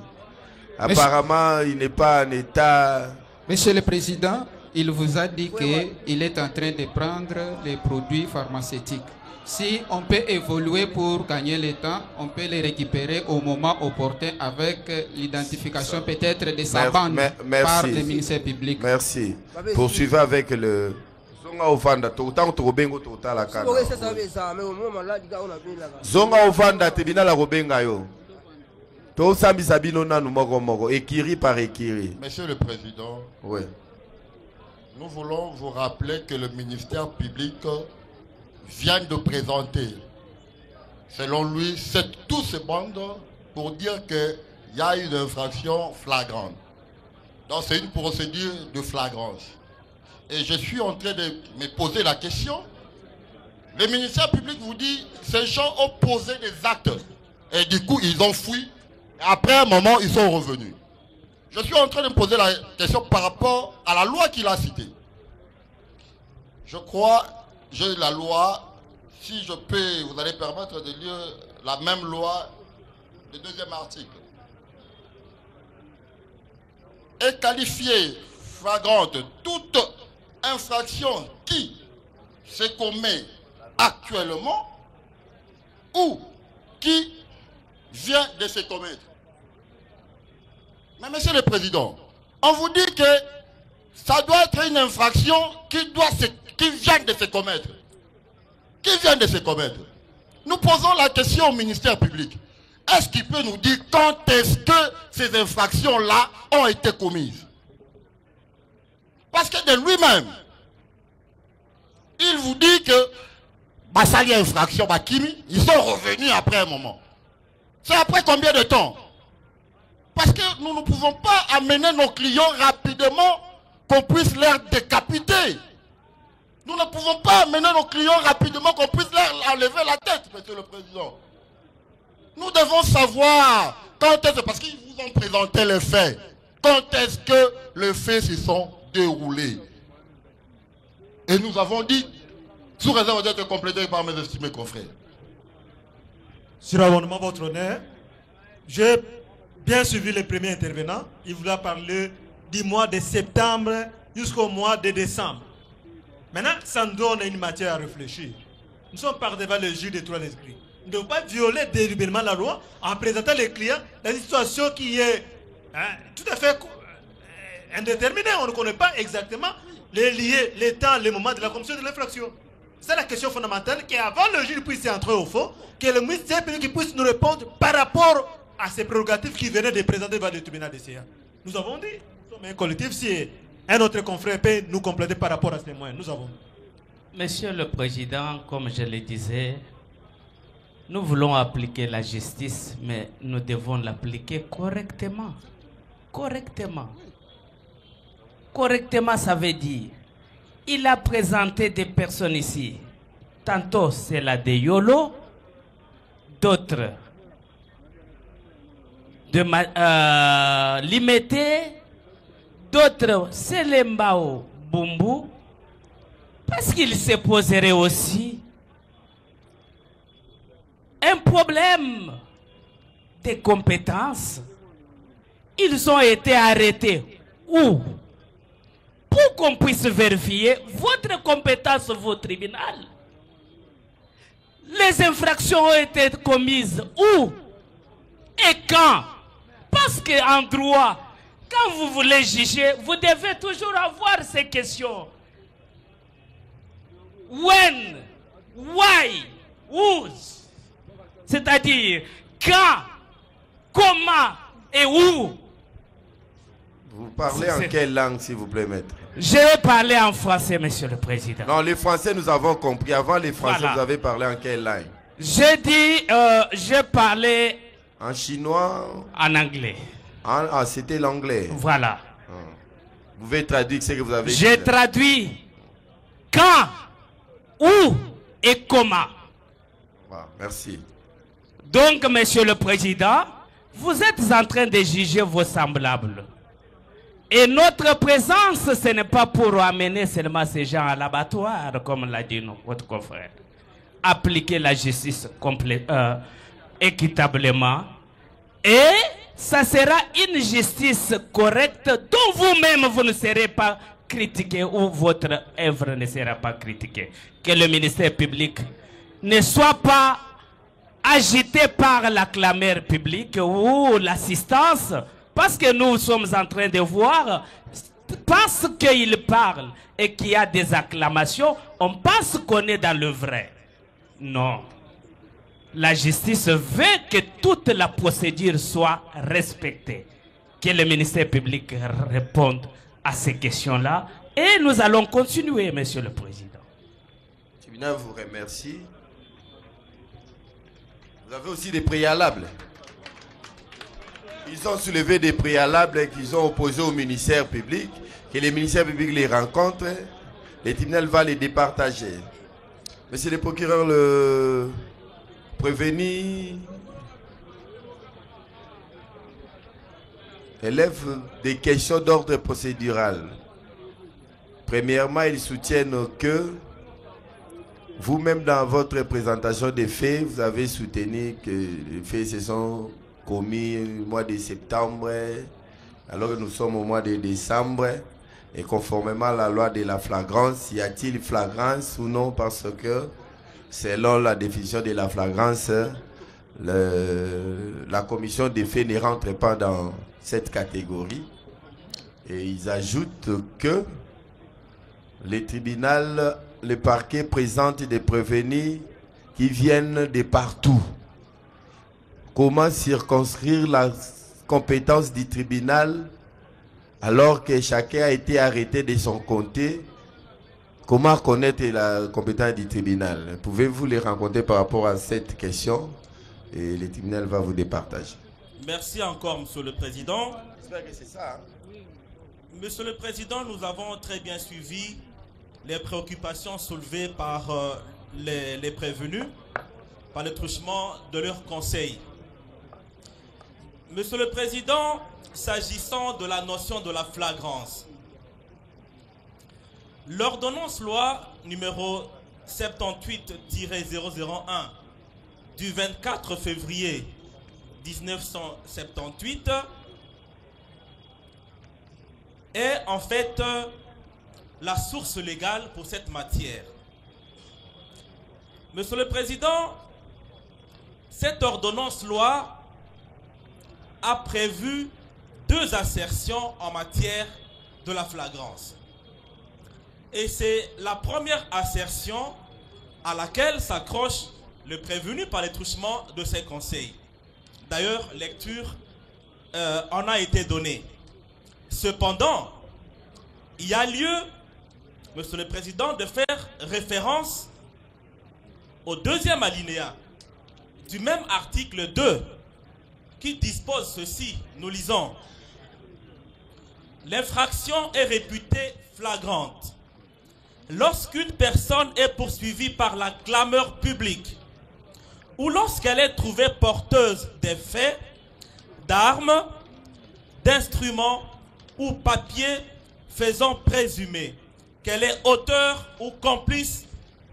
Apparemment, il n'est pas en état... Monsieur le Président, il vous a dit qu'il est en train de prendre les produits pharmaceutiques. Si on peut évoluer pour gagner le temps, on peut les récupérer au moment opportun avec l'identification peut-être de sa bande par le ministère public. Merci. Poursuivez avec le... Zonga ofanda autant tobengo totala kana. Zonga ofanda tribunal robenga yo. To sambi sabino nanu moko moko écurie par écurie. Monsieur le Président. Oui. Nous voulons vous rappeler que le ministère public vient de présenter, selon lui, tous ces bandes pour dire qu'il y a une infraction flagrante. Donc c'est une procédure de flagrance. Et je suis en train de me poser la question. Le ministère public vous dit ces gens ont posé des actes. Et du coup, ils ont fui. Après un moment, ils sont revenus. Je suis en train de me poser la question par rapport à la loi qu'il a citée. Je crois, j'ai la loi, si je peux, vous allez permettre de lire la même loi, le 2e article. Est qualifiée flagrante toute infraction qui se commet actuellement ou qui vient de se commettre. Mais Monsieur le Président, on vous dit que ça doit être une infraction qui vient de se commettre. Qui vient de se commettre. Nous posons la question au ministère public. Est-ce qu'il peut nous dire quand est-ce que ces infractions-là ont été commises? Parce que de lui-même, il vous dit que ça y a infraction, Kimi, ils sont revenus après un moment. C'est après combien de temps? Parce que nous ne pouvons pas amener nos clients rapidement qu'on puisse les décapiter. Nous ne pouvons pas amener nos clients rapidement qu'on puisse leur enlever la tête, Monsieur le Président. Nous devons savoir quand est-ce, parce qu'ils vous ont présenté les faits, quand est-ce que les faits se sont déroulés. Et nous avons dit, sous réserve d'être complété par mes estimés confrères. Sur abonnement, votre honneur, j'ai bien suivi les premiers intervenants. Il voulait parler du mois de septembre jusqu'au mois de décembre. Maintenant, ça nous donne une matière à réfléchir. Nous sommes par devant le juge des droits esprits. Nous ne devons pas violer délibérément la loi en présentant les clients dans une situation qui est tout à fait indéterminée. On ne connaît pas exactement les temps, les moments de la commission de l'infraction. C'est la question fondamentale qu'avant le juge puisse entrer au fond, que le ministère public puisse nous répondre par rapport à ces prérogatives qui venaient de présenter devant le tribunal de CA. Nous avons dit, nous sommes un collectif, si un autre confrère peut nous compléter par rapport à ces moyens. Nous avons. Monsieur le Président, comme je le disais, nous voulons appliquer la justice, mais nous devons l'appliquer correctement. Correctement. Correctement, ça veut dire, il a présenté des personnes ici. Tantôt, c'est la de Yolo, d'autres de Limete, d'autres, c'est l'Embao Bumbu, parce qu'il se poserait aussi un problème de compétences. Ils ont été arrêtés. Où? Pour qu'on puisse vérifier votre compétence au tribunal. Les infractions ont été commises où et quand? Parce qu'en droit, quand vous voulez juger, vous devez toujours avoir ces questions. When, why, whose. C'est-à-dire quand, comment et où. Vous parlez en quelle langue, s'il vous plaît, maître? Je vais parler en français, Monsieur le Président. Non, les Français, nous avons compris. Avant les Français, Voilà. vous avez parlé en quelle langue? J'ai dit, j'ai parlé... En chinois? En anglais. Ah, c'était l'anglais. Voilà. Vous pouvez traduire ce que vous avez dit. J'ai traduit quand, où et comment. Ah, merci. Donc, Monsieur le Président, vous êtes en train de juger vos semblables. Et notre présence, ce n'est pas pour amener seulement ces gens à l'abattoir, comme l'a dit votre confrère. Appliquer la justice équitablement. Et ça sera une justice correcte dont vous-même vous ne serez pas critiqué ou votre œuvre ne sera pas critiquée. Que le ministère public ne soit pas agité par la clameur publique ou l'assistance, parce que nous sommes en train de voir, parce qu'il parle et qu'il y a des acclamations, on pense qu'on est dans le vrai. Non. La justice veut que toute la procédure soit respectée. Que le ministère public réponde à ces questions-là. Et nous allons continuer, Monsieur le Président. Le tribunal vous remercie. Vous avez aussi des préalables. Ils ont soulevé des préalables qu'ils ont opposés au ministère public, que le ministère public les rencontre, le tribunal va les départager. Monsieur le procureur, le prévenu élève des questions d'ordre procédural. Premièrement, ils soutiennent que vous-même, dans votre présentation des faits, vous avez soutenu que les faits se sont commis au mois de septembre, alors que nous sommes au mois de décembre, et conformément à la loi de la flagrance, y a-t-il flagrance ou non? Parce que selon la définition de la flagrance, la commission des faits ne rentre pas dans cette catégorie. Et ils ajoutent que les tribunaux, le parquet présente des prévenus qui viennent de partout. Comment circonscrire la compétence du tribunal alors que chacun a été arrêté de son côté? Comment connaître la compétence du tribunal? Pouvez-vous les rencontrer par rapport à cette question? Et le tribunal va vous départager. Merci encore, Monsieur le Président. J'espère que c'est ça. Hein? Monsieur le Président, nous avons très bien suivi les préoccupations soulevées par les prévenus, par le truchement de leurs conseils. Monsieur le Président, s'agissant de la notion de la flagrance, l'ordonnance loi numéro 78-001 du 24 février 1978 est en fait la source légale pour cette matière. Monsieur le Président, cette ordonnance loi a prévu 2 assertions en matière de la flagrance. Et c'est la première assertion à laquelle s'accroche le prévenu par les truchements de ses conseils. D'ailleurs, lecture en a été donnée. Cependant, il y a lieu, Monsieur le Président, de faire référence au 2e alinéa du même article 2 qui dispose ceci. Nous lisons: l'infraction est réputée flagrante lorsqu'une personne est poursuivie par la clameur publique ou lorsqu'elle est trouvée porteuse des faits, d'armes, d'instruments ou papiers faisant présumer qu'elle est auteur ou complice,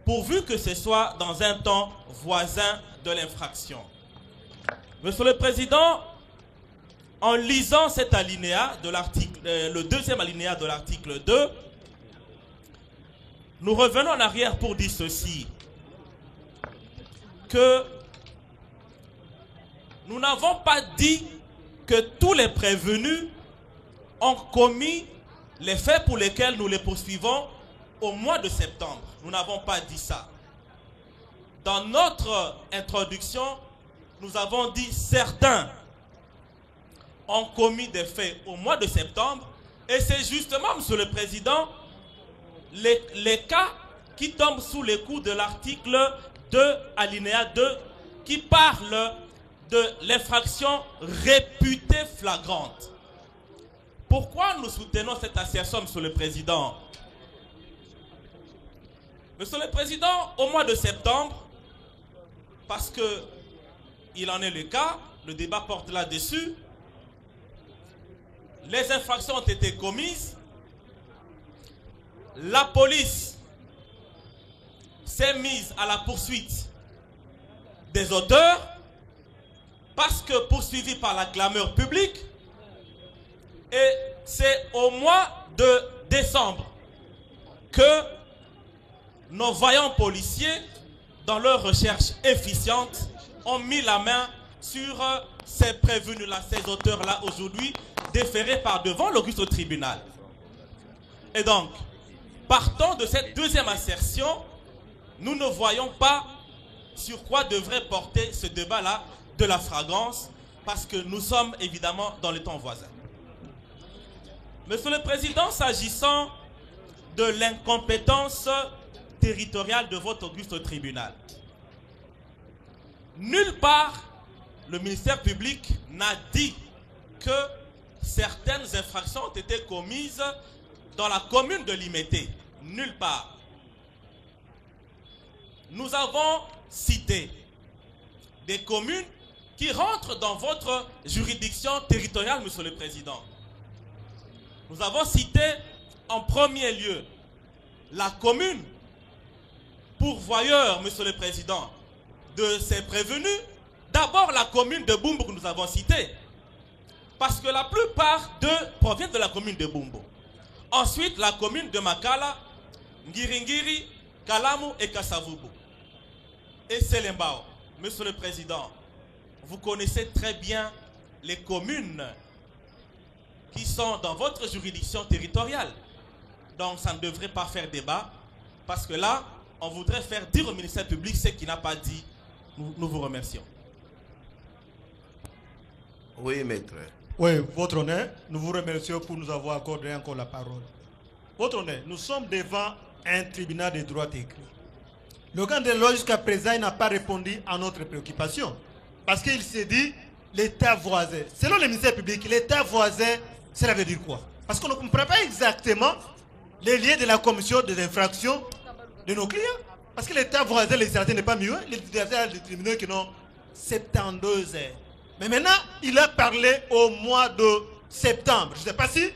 pourvu que ce soit dans un temps voisin de l'infraction. Monsieur le Président, en lisant cet alinéa de l'article, le 2e alinéa de l'article 2, nous revenons en arrière pour dire ceci, que nous n'avons pas dit que tous les prévenus ont commis les faits pour lesquels nous les poursuivons au mois de septembre. Nous n'avons pas dit ça. Dans notre introduction, nous avons dit certains ont commis des faits au mois de septembre, et c'est justement, Monsieur le Président, les cas qui tombent sous les coups de l'article 2, alinéa 2, qui parle de l'infraction réputée flagrante. Pourquoi nous soutenons cette assertion, Monsieur le Président? Monsieur le Président, au mois de septembre, parce que il en est le cas, le débat porte là-dessus, les infractions ont été commises, la police s'est mise à la poursuite des auteurs parce que poursuivis par la clameur publique, et c'est au mois de décembre que nos vaillants policiers, dans leur recherche efficiente, ont mis la main sur ces prévenus-là, ces auteurs-là, aujourd'hui déférés par devant l'auguste tribunal. Et donc, partant de cette 2e assertion, nous ne voyons pas sur quoi devrait porter ce débat-là de la flagrance, parce que nous sommes évidemment dans les temps voisins. Monsieur le Président, s'agissant de l'incompétence territoriale de votre auguste tribunal, nulle part le ministère public n'a dit que certaines infractions ont été commises dans la commune de Limété. Nulle part. Nous avons cité des communes qui rentrent dans votre juridiction territoriale, Monsieur le Président. Nous avons cité en premier lieu la commune pourvoyeur, Monsieur le Président, de ces prévenus. D'abord la commune de Bumbo que nous avons citée, parce que la plupart d'eux proviennent de la commune de Bumbo. Ensuite la commune de Makala, Ngiringiri, Kalamu et Kasavubu. Et Selembao. Monsieur le Président, vous connaissez très bien les communes qui sont dans votre juridiction territoriale. Donc ça ne devrait pas faire débat, parce que là, on voudrait faire dire au ministère public ce qu'il n'a pas dit. Nous vous remercions. Oui, maître. Oui, votre honneur, nous vous remercions pour nous avoir accordé encore la parole. Votre honneur, nous sommes devant un tribunal de droit écrit. Le grand de loi jusqu'à présent n'a pas répondu à notre préoccupation. Parce qu'il s'est dit l'État voisin. Selon le ministère public, l'État voisin, cela veut dire quoi? Parce qu'on ne comprend pas exactement les liens de la commission des infractions de nos clients. Parce que l'État voisin législatif n'est pas mieux. Les tribunaux qui ont 72 heures. Mais maintenant, il a parlé au mois de septembre. Je ne sais pas si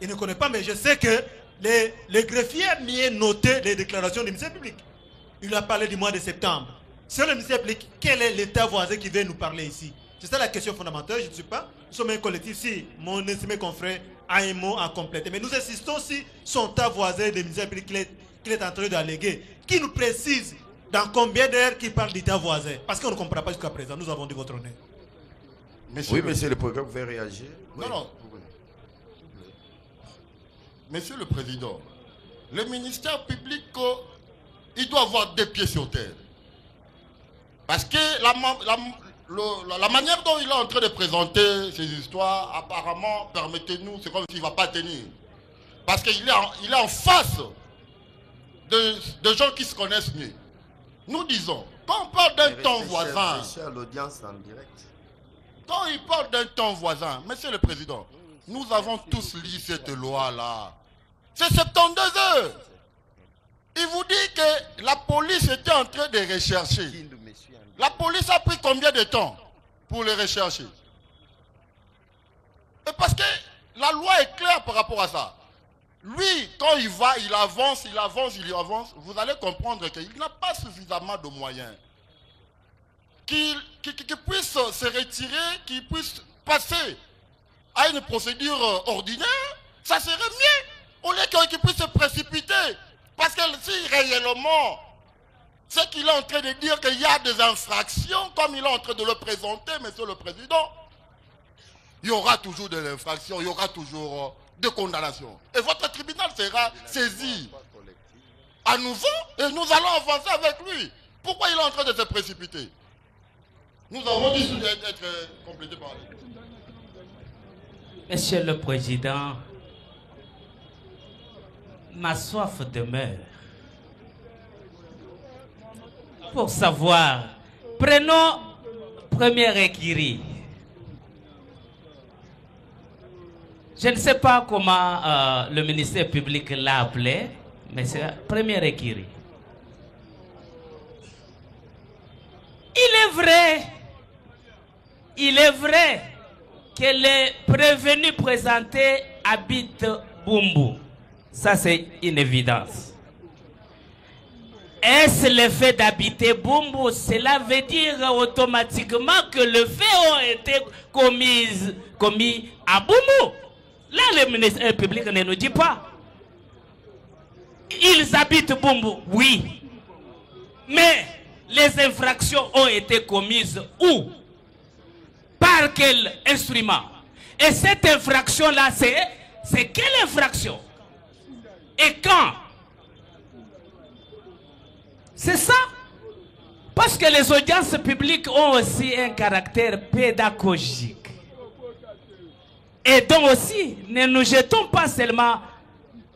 il ne connaît pas, mais je sais que le greffier a mis noté les déclarations du ministère public. Il a parlé du mois de septembre. Sur le ministère public, quel est l'État voisin qui vient nous parler ici? C'est ça la question fondamentale. Je ne sais pas. Nous sommes un collectif. Si mon estimé confrère a un mot à compléter. Mais nous insistons si son État voisin du ministère public qu'il est en train d'alléguer, qui nous précise dans combien d'heures qu'il parle d'État voisin. Parce qu'on ne comprend pas jusqu'à présent. Nous avons dit votre honneur. Oui, monsieur le programme, vous pouvez réagir. Non, non. Monsieur le Président, le ministère public, il doit avoir des pieds sur terre. Parce que la manière dont il est en train de présenter ces histoires, apparemment, permettez-nous, c'est comme s'il ne va pas tenir. Parce qu'il est en face de gens qui se connaissent mieux. Nous disons, quand on parle d'un temps voisin... l'audience en direct. Quand il parle d'un temps voisin, Monsieur le Président, nous avons tous lu cette loi-là. C'est 72 heures. Il vous dit que la police était en train de rechercher. La police a pris combien de temps pour les rechercher? Et parce que la loi est claire par rapport à ça. Lui, quand il va, il avance. Vous allez comprendre qu'il n'a pas suffisamment de moyens. Qu'il puisse se retirer, qu'il puisse passer à une procédure ordinaire, ça serait mieux. Au lieu qu'il puisse se précipiter. Parce que si réellement, c'est qu'il est en train de dire qu'il y a des infractions, comme il est en train de le présenter, Monsieur le Président, il y aura toujours de l'infraction, il y aura toujours de condamnation. Et votre tribunal sera saisi à nouveau et nous allons avancer avec lui. Pourquoi il est en train de se précipiter? Nous avons dit d'être complétés par lui. Monsieur le Président, ma soif demeure. Pour savoir, prenons première écurie. Je ne sais pas comment le ministère public l'a appelé, mais c'est la première écurie. Il est vrai que les prévenus présentés habitent Bumbu. Ça, c'est une évidence. Est-ce le fait d'habiter Bumbu? Cela veut dire automatiquement que le fait a été commis à Bumbu. Là, le ministère public ne nous dit pas. Ils habitent Bumbu, oui. Mais les infractions ont été commises où? Par quel instrument? Et cette infraction-là, c'est quelle infraction? Et quand? C'est ça. Parce que les audiences publiques ont aussi un caractère pédagogique. Et donc aussi, ne nous jetons pas seulement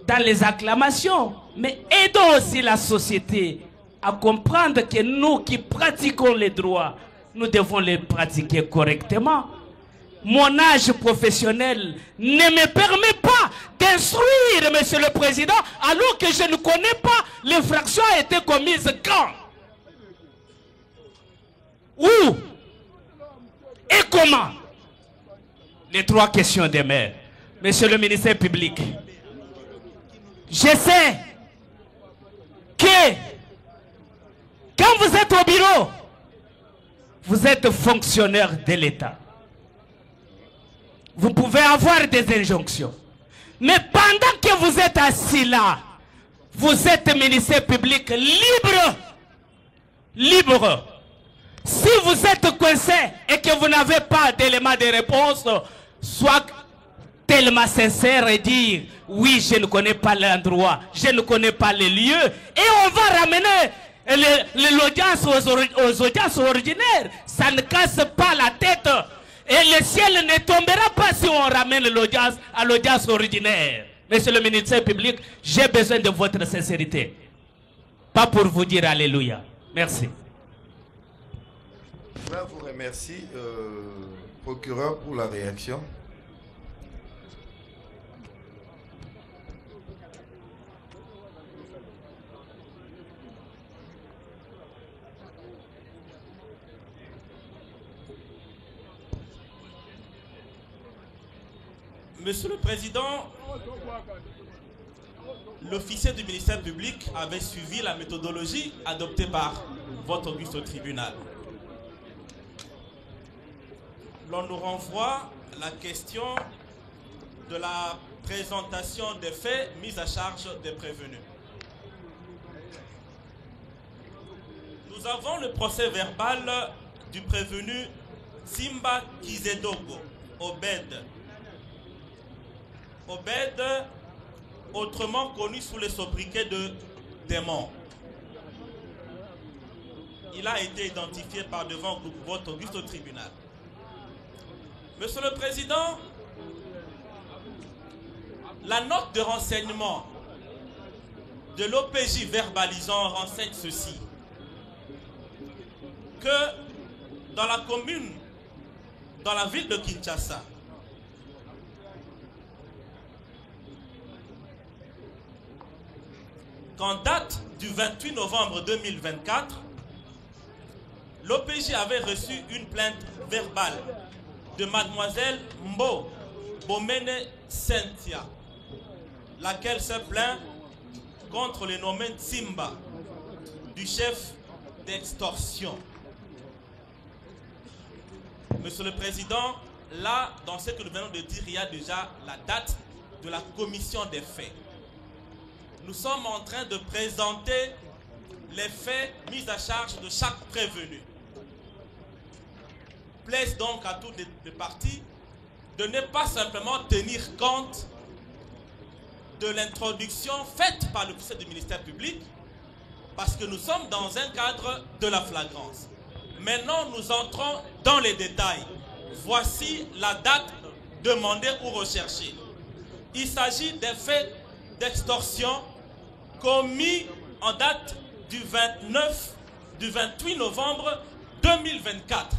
dans les acclamations, mais aidons aussi la société à comprendre que nous qui pratiquons les droits, nous devons les pratiquer correctement. Mon âge professionnel ne me permet pas d'instruire, Monsieur le Président, alors que je ne connais pas l'infraction a été commise quand, où et comment. Les trois questions des maires. Monsieur le ministère public, je sais que quand vous êtes au bureau, vous êtes fonctionnaire de l'État. Vous pouvez avoir des injonctions. Mais pendant que vous êtes assis là, vous êtes ministère public libre. Libre. Si vous êtes coincé et que vous n'avez pas d'éléments de réponse, soit tellement sincère et dire oui, je ne connais pas l'endroit, je ne connais pas les lieux, et on va ramener l'audience aux audiences ordinaires. Ça ne casse pas la tête. Et le ciel ne tombera pas si on ramène l'audience à l'audience ordinaire. Monsieur le ministère public, j'ai besoin de votre sincérité. Pas pour vous dire alléluia. Merci. Je vous remercie, procureur, pour la réaction. Monsieur le Président, l'officier du ministère public avait suivi la méthodologie adoptée par votre auguste tribunal. L'on nous renvoie la question de la présentation des faits mis à charge des prévenus. Nous avons le procès verbal du prévenu Simba Kizedogo, Obed, autrement connu sous le sobriquet de Démon. Il a été identifié par devant votre auguste tribunal. Monsieur le Président, la note de renseignement de l'OPJ verbalisant renseigne ceci, que dans la commune, dans la ville de Kinshasa, qu'en date du 28 novembre 2024, l'OPJ avait reçu une plainte verbale de mademoiselle Mbo Bomene Cynthia, laquelle se plaint contre le nommé Simba, du chef d'extorsion. Monsieur le Président, là, dans ce que nous venons de dire, il y a déjà la date de la commission des faits. Nous sommes en train de présenter les faits mis à charge de chaque prévenu. Plaise donc à toutes les parties de ne pas simplement tenir compte de l'introduction faite par l'officier du ministère public, parce que nous sommes dans un cadre de la flagrance. Maintenant, nous entrons dans les détails. Voici la date demandée ou recherchée. Il s'agit des faits d'extorsion commis en date du 28 novembre 2024.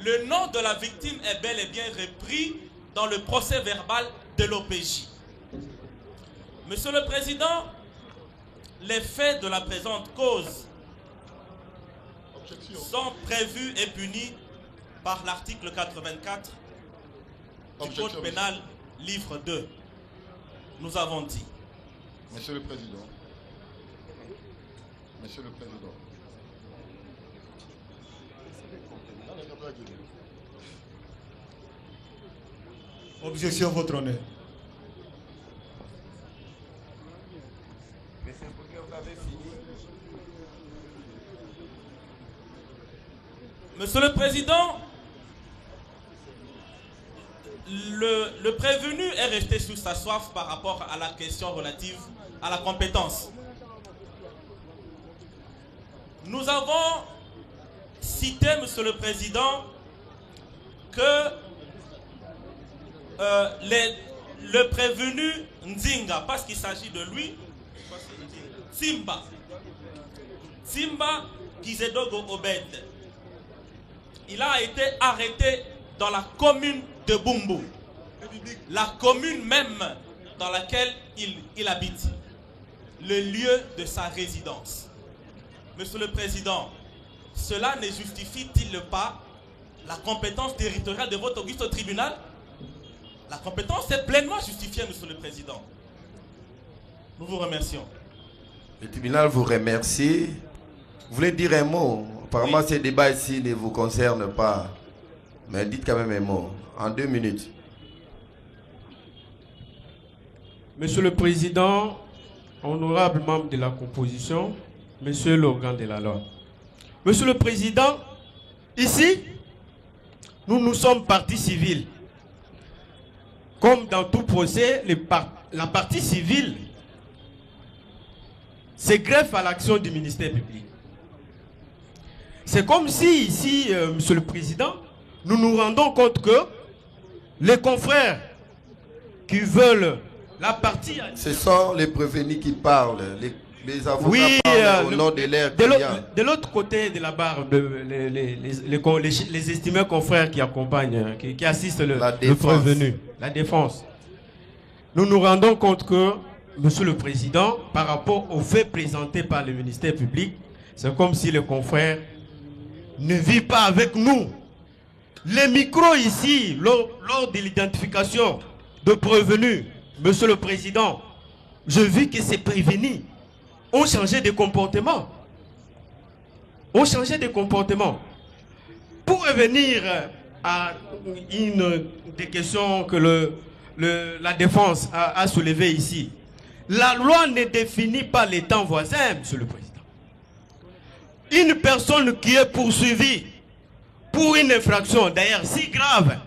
Le nom de la victime est bel et bien repris dans le procès verbal de l'OPJ. Monsieur le Président, les faits de la présente cause sont prévus et punis par l'article 84 du Code pénal, livre 2. Nous avons dit. Monsieur le Président. Monsieur le Président. Objection, votre honneur. Monsieur le Président, le prévenu est resté sous sa soif par rapport à la question relative à la compétence. Nous avons cité, Monsieur le Président, que le prévenu Nzinga, parce qu'il s'agit de lui, Simba Kizedogo Obed, il a été arrêté dans la commune de Bumbu, la commune même dans laquelle il habite, le lieu de sa résidence. Monsieur le Président, cela ne justifie-t-il pas la compétence territoriale de votre auguste tribunal? La compétence est pleinement justifiée, Monsieur le Président. Nous vous remercions. Le tribunal vous remercie. Vous voulez dire un mot? Apparemment, ces débats ici ne vous concernent pas. Mais dites quand même un mot, en 2 minutes. Monsieur le Président, honorable membre de la composition, Monsieur l'organe de la loi. Monsieur le Président, ici, nous sommes partie civile. comme dans tout procès, la partie civile se greffe à l'action du ministère public. C'est comme si ici, Monsieur le Président, nous nous rendons compte que les confrères qui veulent la partie... Ce sont les prévenus qui parlent, les avocats oui, parlent au nom de leurs clients. De l'autre côté de la barre, les estimés confrères qui accompagnent, qui assistent le prévenu, la défense. Nous nous rendons compte que, Monsieur le Président, par rapport aux faits présentés par le ministère public, c'est comme si les confrères ne vivent pas avec nous. Les micros ici, lors de l'identification de prévenus, Monsieur le Président, je vis que ces prévenus ont changé de comportement. Ont changé de comportement. Pour revenir à une des questions que la défense a soulevées ici, la loi ne définit pas les temps voisins, Monsieur le Président. Une personne qui est poursuivie pour une infraction, d'ailleurs si grave,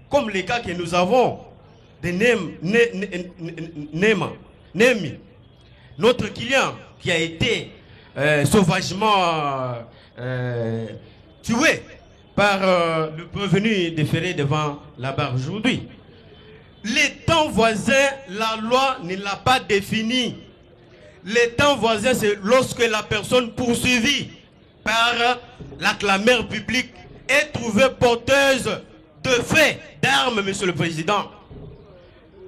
comme les cas que nous avons de Nemi, notre client qui a été sauvagement tué par le prévenu déféré devant la barre aujourd'hui. Les temps voisins, la loi ne l'a pas défini. Les temps voisins, c'est lorsque la personne poursuivie par la clameur publique est trouvée porteuse de faits, d'armes, Monsieur le Président,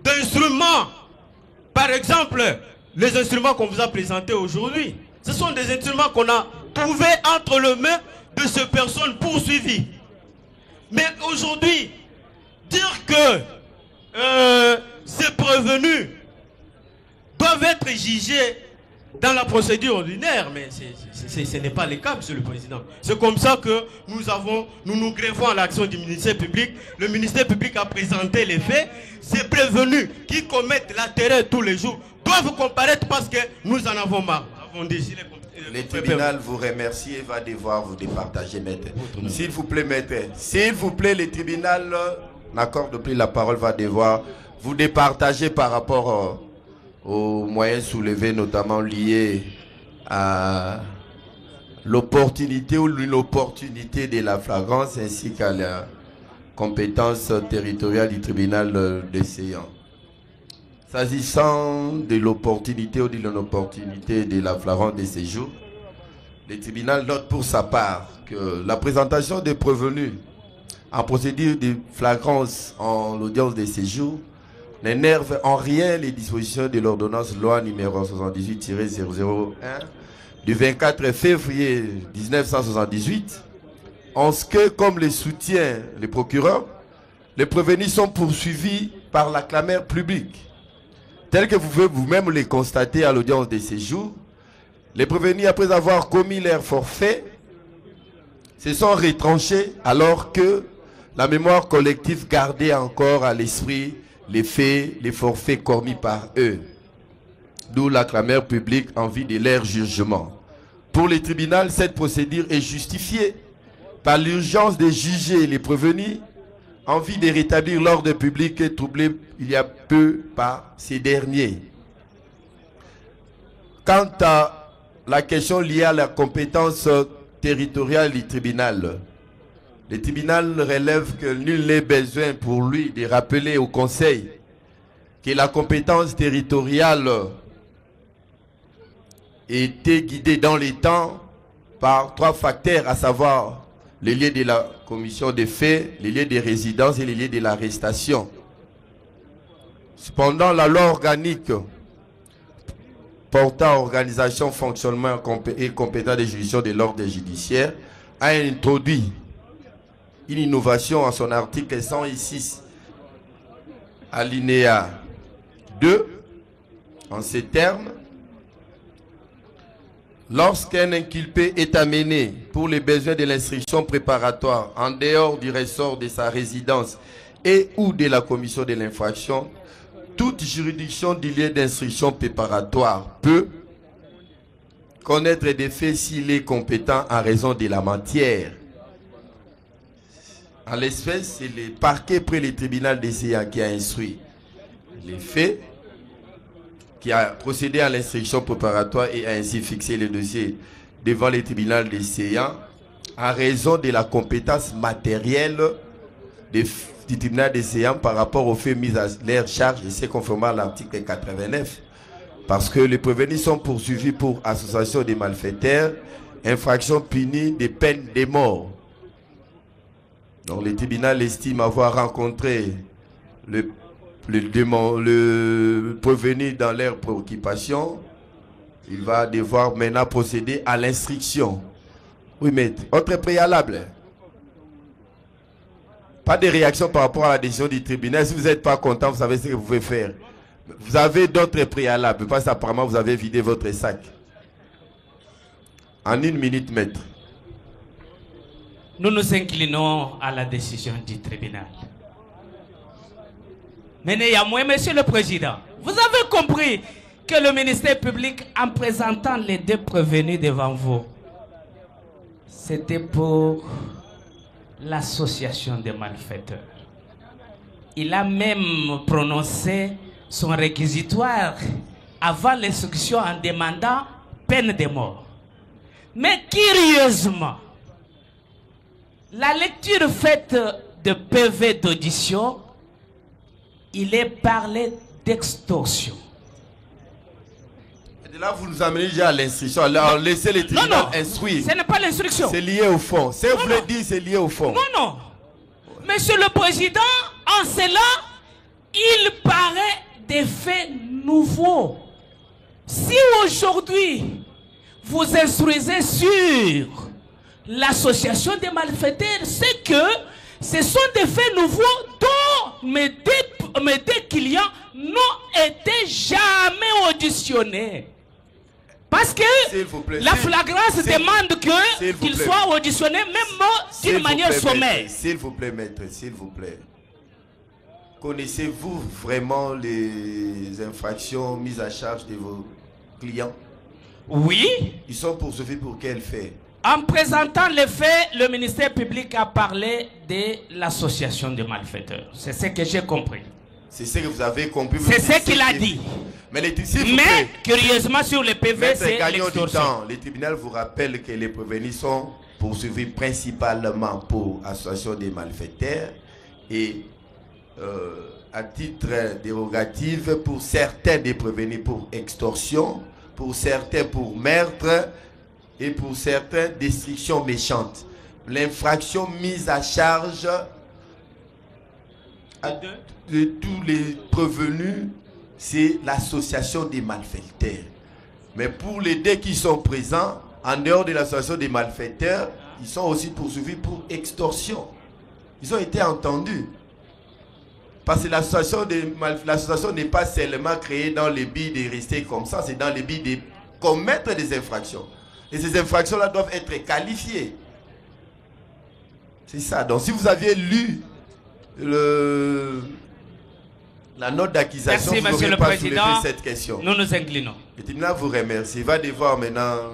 d'instruments. Par exemple, les instruments qu'on vous a présentés aujourd'hui, ce sont des instruments qu'on a trouvés entre les mains de ces personnes poursuivies. Mais aujourd'hui, dire que ces prévenus doivent être jugés dans la procédure ordinaire, mais ce n'est pas le cas, Monsieur le Président. C'est comme ça que nous nous greffons à l'action du ministère public. Le ministère public a présenté les faits. Ces prévenus qui commettent la terreur tous les jours doivent comparaître parce que nous en avons marre. Le tribunal vous remercie et va devoir vous départager, maître. S'il vous plaît, maître. S'il vous plaît, le tribunal n'accorde plus la parole, va devoir vous départager par rapport aux moyens soulevés, notamment liés à l'opportunité ou l'inopportunité de la flagrance ainsi qu'à la compétence territoriale du tribunal des séants. S'agissant de l'opportunité ou de l'inopportunité de la flagrance de séjour, le tribunal note pour sa part que la présentation des prévenus en procédure de flagrance en audience de séjour n'énerve en rien les dispositions de l'ordonnance loi numéro 78-001 du 24 février 1978, en ce que, comme les soutient les procureurs, les prévenus sont poursuivis par la clameur publique. Tel que vous pouvez vous-même les constater à l'audience de séjour, les prévenus, après avoir commis leur forfait, se sont retranchés alors que la mémoire collective gardait encore à l'esprit les faits, les forfaits commis par eux. D'où la clameur publique en vue de leur jugement. Pour les tribunaux, cette procédure est justifiée par l'urgence de juger les prévenus en vue de rétablir l'ordre public troublé il y a peu par ces derniers. Quant à la question liée à la compétence territoriale du tribunal, le tribunal relève que nul n'est besoin pour lui de rappeler au Conseil que la compétence territoriale était guidée dans les temps par trois facteurs, à savoir les lieux de la commission des faits, les lieux de résidence et les lieux de l'arrestation. Cependant, la loi organique portant organisation, fonctionnement et compétence de juridiction de l'ordre judiciaire a introduit une innovation en son article 106, alinéa 2, en ces termes: lorsqu'un inculpé est amené pour les besoins de l'instruction préparatoire en dehors du ressort de sa résidence et ou de la commission de l'infraction, toute juridiction du lieu d'instruction préparatoire peut connaître des faits s'il est compétent en raison de la matière. En l'espèce, c'est le parquet près le tribunal des séants qui a instruit. les faits, qui a procédé à l'instruction préparatoire et a ainsi fixé le dossier devant le tribunal des séants en raison de la compétence matérielle du tribunal des séants par rapport aux faits mis à leur charge, et c'est conformément à l'article 89. Parce que les prévenus sont poursuivis pour association des malfaiteurs, infraction punie de peine de mort. Donc le tribunal estime avoir rencontré le prévenu dans leurs préoccupations. Il va devoir maintenant procéder à l'instruction. Oui, maître. Autre préalable. Pas de réaction par rapport à la décision du tribunal. Si vous n'êtes pas content, vous savez ce que vous pouvez faire. Vous avez d'autres préalables, parce qu'apparemment vous avez vidé votre sac. En 1 minute, maître. Nous nous inclinons à la décision du tribunal. Mais néanmoins, Monsieur le Président, vous avez compris que le ministère public, en présentant les 2 prévenus devant vous, c'était pour l'association des malfaiteurs. Il a même prononcé son réquisitoire avant l'instruction en demandant peine de mort. Mais curieusement, la lecture faite de PV d'audition, il est parlé d'extorsion. Et de là, vous nous amenez déjà à l'instruction. Alors, laissez les tribunaux instruire. Ce n'est pas l'instruction. C'est lié au fond. C'est vous le dites, c'est lié au fond. Non, non. Monsieur le Président, en cela, il paraît des faits nouveaux. Si aujourd'hui, vous instruisez sur l'association des malfaiteurs, c'est que ce sont des faits nouveaux dont mes deux clients n'ont été jamais auditionnés. Parce que la flagrance demande qu'ils soient auditionnés même d'une manière sommaire. S'il vous plaît, maître, s'il vous plaît. Connaissez-vous vraiment les infractions mises à charge de vos clients? Oui. Ils sont poursuivis pour quel fait? En présentant les faits, le ministère public a parlé de l'association de malfaiteurs. C'est ce que j'ai compris. C'est ce que vous avez compris. C'est ce qu'il a dit. Mais curieusement, sur le PV, c'est l'extorsion. Le tribunal vous rappelle que les prévenus sont poursuivis principalement pour association des malfaiteurs et à titre dérogatif pour certains des prévenus pour extorsion, pour certains pour meurtre et pour certains destruction méchante. L'infraction mise à charge de tous les prévenus, c'est l'association des malfaiteurs. Mais pour les deux qui sont présents, en dehors de l'association des malfaiteurs, ils sont aussi poursuivis pour extorsion. Ils ont été entendus. Parce que l'association n'est pas seulement créée dans le but de rester comme ça, c'est dans le but de commettre des infractions. Et ces infractions-là doivent être qualifiées. C'est ça. Donc si vous aviez lu la note d'accusation, vous n'aurez pas soulevé cette question. Nous nous inclinons. Le tribunal vous remercie. Il va devoir maintenant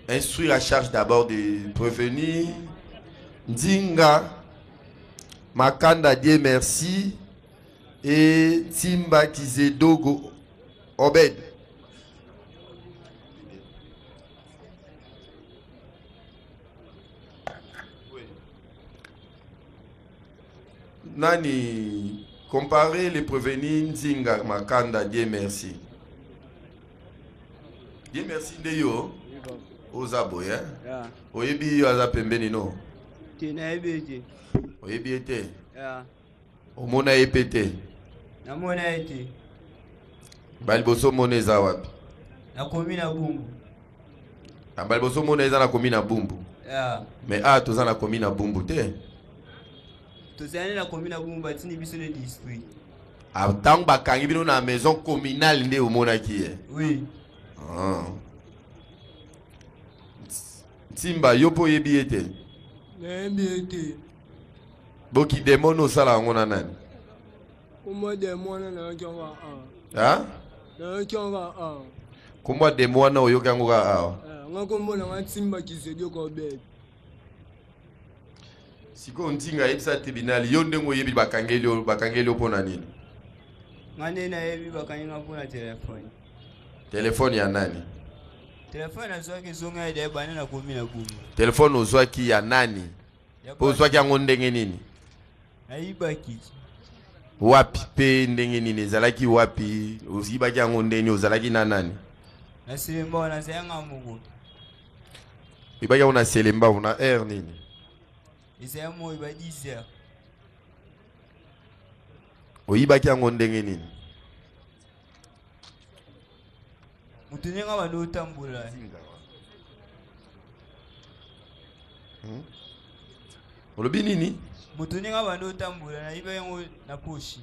instruire à charge d'abord de prévenir Ndinga Makanda Dieu merci et Timba Kizedogo Obed. Nani, comparez les prévenus Ndinga Makanda Dieu merci. Dieu merci de yo. Ozabo ya. Oyebi yo azapembeni no. Tina ebete. Oyebi ete. Ya. Omona epete. Namona ete. Baliboso moneza wapi? Na komina bumbu. Baliboso moneza na komina bumbu. Ya. Mais toza na komina bumbu te. Tozane na komina bumbu batini biso le district. Tant bakangi bino na maison communale nde omona ki ye. Oui. Timba yopo yebi ete. Yebi ete. Boki demono sala yango na nani? Komwa demona na yango a. Ha? Na yango a. Komwa demona oyoka yango a. Ngakomona ngatimba Kizedogo Obed. Siko ntinga yebisa tribunal yo ndengo yebi bakangeli opona nini? ngane na yebi bakanyinga kuna telefone. Telefone ya nani? Telefone azwaki zonga ya deba na 10 Telefone uzwaki ya nani? Uzwaki yango ndenge nini? Naibaki. Wapi pe ndenge nini? Zalaki wapi? Uzibaki yango ndenge uzalaki na nani? Na Selemba na sayanga mungu. Ibaki una Selemba una air nini? Isayamo iba 10h. Oyibaki yango ndenge nini? Mutunyenga bano tambula. Olobi nini? Mutunyenga bano tambula na iba yango na poshi.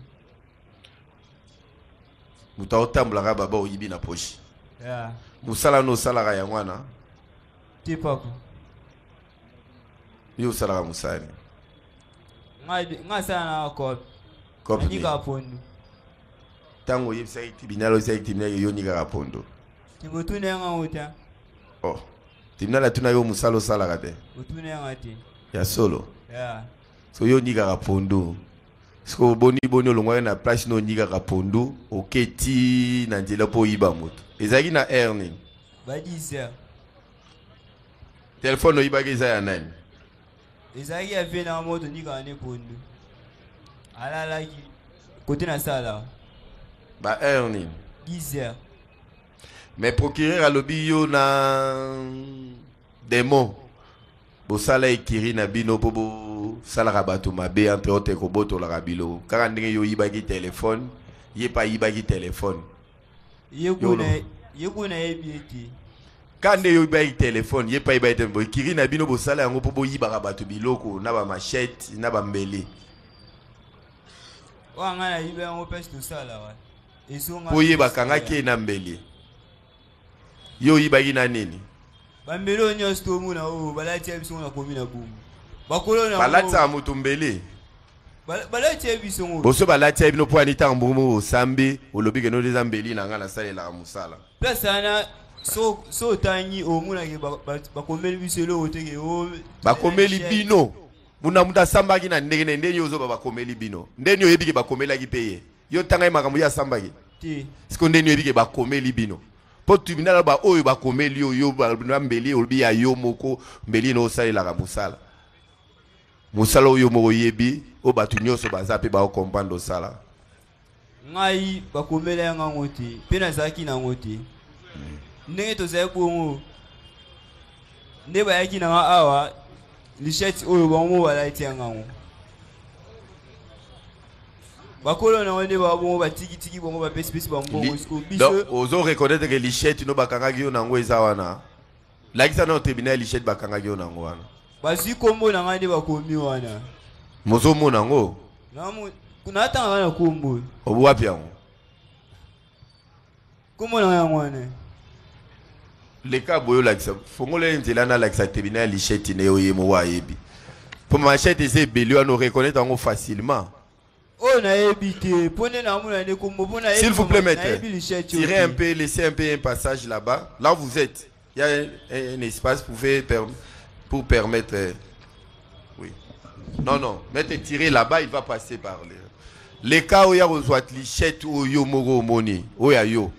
Muta otambula ka baba oyibi na poshi. Yeah. Musala no salaka ya mwana. Tipako. Yo salaka musani. Nga sana ko. Kopi. Nika pondo. Tango yebisa itibinalo sa itibinalo yo nika pondo. Timotune nga uta. Oh. Tibinala tuna yo musalo salaka te. Utune nga te. Ya solo. Yeah. So yo nika pondo. Sko boni olongwa na place no nika pondo oketi na nzela po yiba moto. Ezaki na earning. Badisa. Telephone oyiba keza ya nani? Ezaki ya fe na moto nika ne pondo. Alalaki côté na sala. Ba earning. 10h. Mais procureur alobi yo na demo. Bo sala ekiri na bino po bo sala rabatu mabe entre autres ko boto la rabilo. Kaka ndenge yo yibaki téléphone, ye pa yibaki téléphone. Yekuna ebieti. Kande yo yibaki téléphone, ye pa yibaki téléphone. Ekiri na bino bo sala yango po bo yibaka batu biloko na ba machette, na ba mbele. Wanga na yibe yango pesi to sala wa. Esonga. Po ye bakanga ke na mbele. Yo yibaki na nini? Bambelo nyos to muna o balati ebiso na komina boom. Bakolo na balati amutu mbele. Balati ebiso ngo. Boso balati ebino po anita mbumu sambi olobi ke no des ambeli na ngana sala la musala. Pesana so tanyi o muna ke bakomeli biselo oteke o bakomeli bino. Muna muda sambaki na ndenge ndenge yozo bakomeli bino. Ndenge yo yebike bakomela ki peye. Yo tanga makambo ya sambaki. Ti. Siko ndenge yebike bakomeli bino. Po tribunal ba oyo bakomeli yo ba mbeli olobi ya yo moko mbeli no sala la musala. Musala oyo moko yebi o batu nyoso baza pe ba o comprendre sala. Ngai bakomela nga ngoti pena zaki na ngoti. Ndenge to zai bongo. Ndeba yaki na awa lichette oyo bango balati yango. Bakolo na wende ba bongo ba tiki bongo ba pesi bango sko biso. Donc ozo reconnaître que lichette no bakanga gyo nango eza wana. Lakisa na tribunal lichette bakanga gyo nango wana. Basi kombo na ngande bakomi wana. Mozo mona ngo. Namu kuna tanga na kombo. Obu wapi yango? Kombo na yango wana. Le cas boyo lakisa fongole nzela na lakisa tribunal lichette ne yo yemo wa yebi. Pour machette c'est belio no reconnaître yango facilement. Oh na ebité pone na muna ne kombo pona. S'il vous plaît maître. Tirez un peu, laissez un peu un passage là-bas. Là où vous êtes. Il y a un espace pour permettre. Oui. Non. Mettez tirer là-bas, il va passer par les cas où il y a aux lichette ou yo moro moni. Où il y a yo.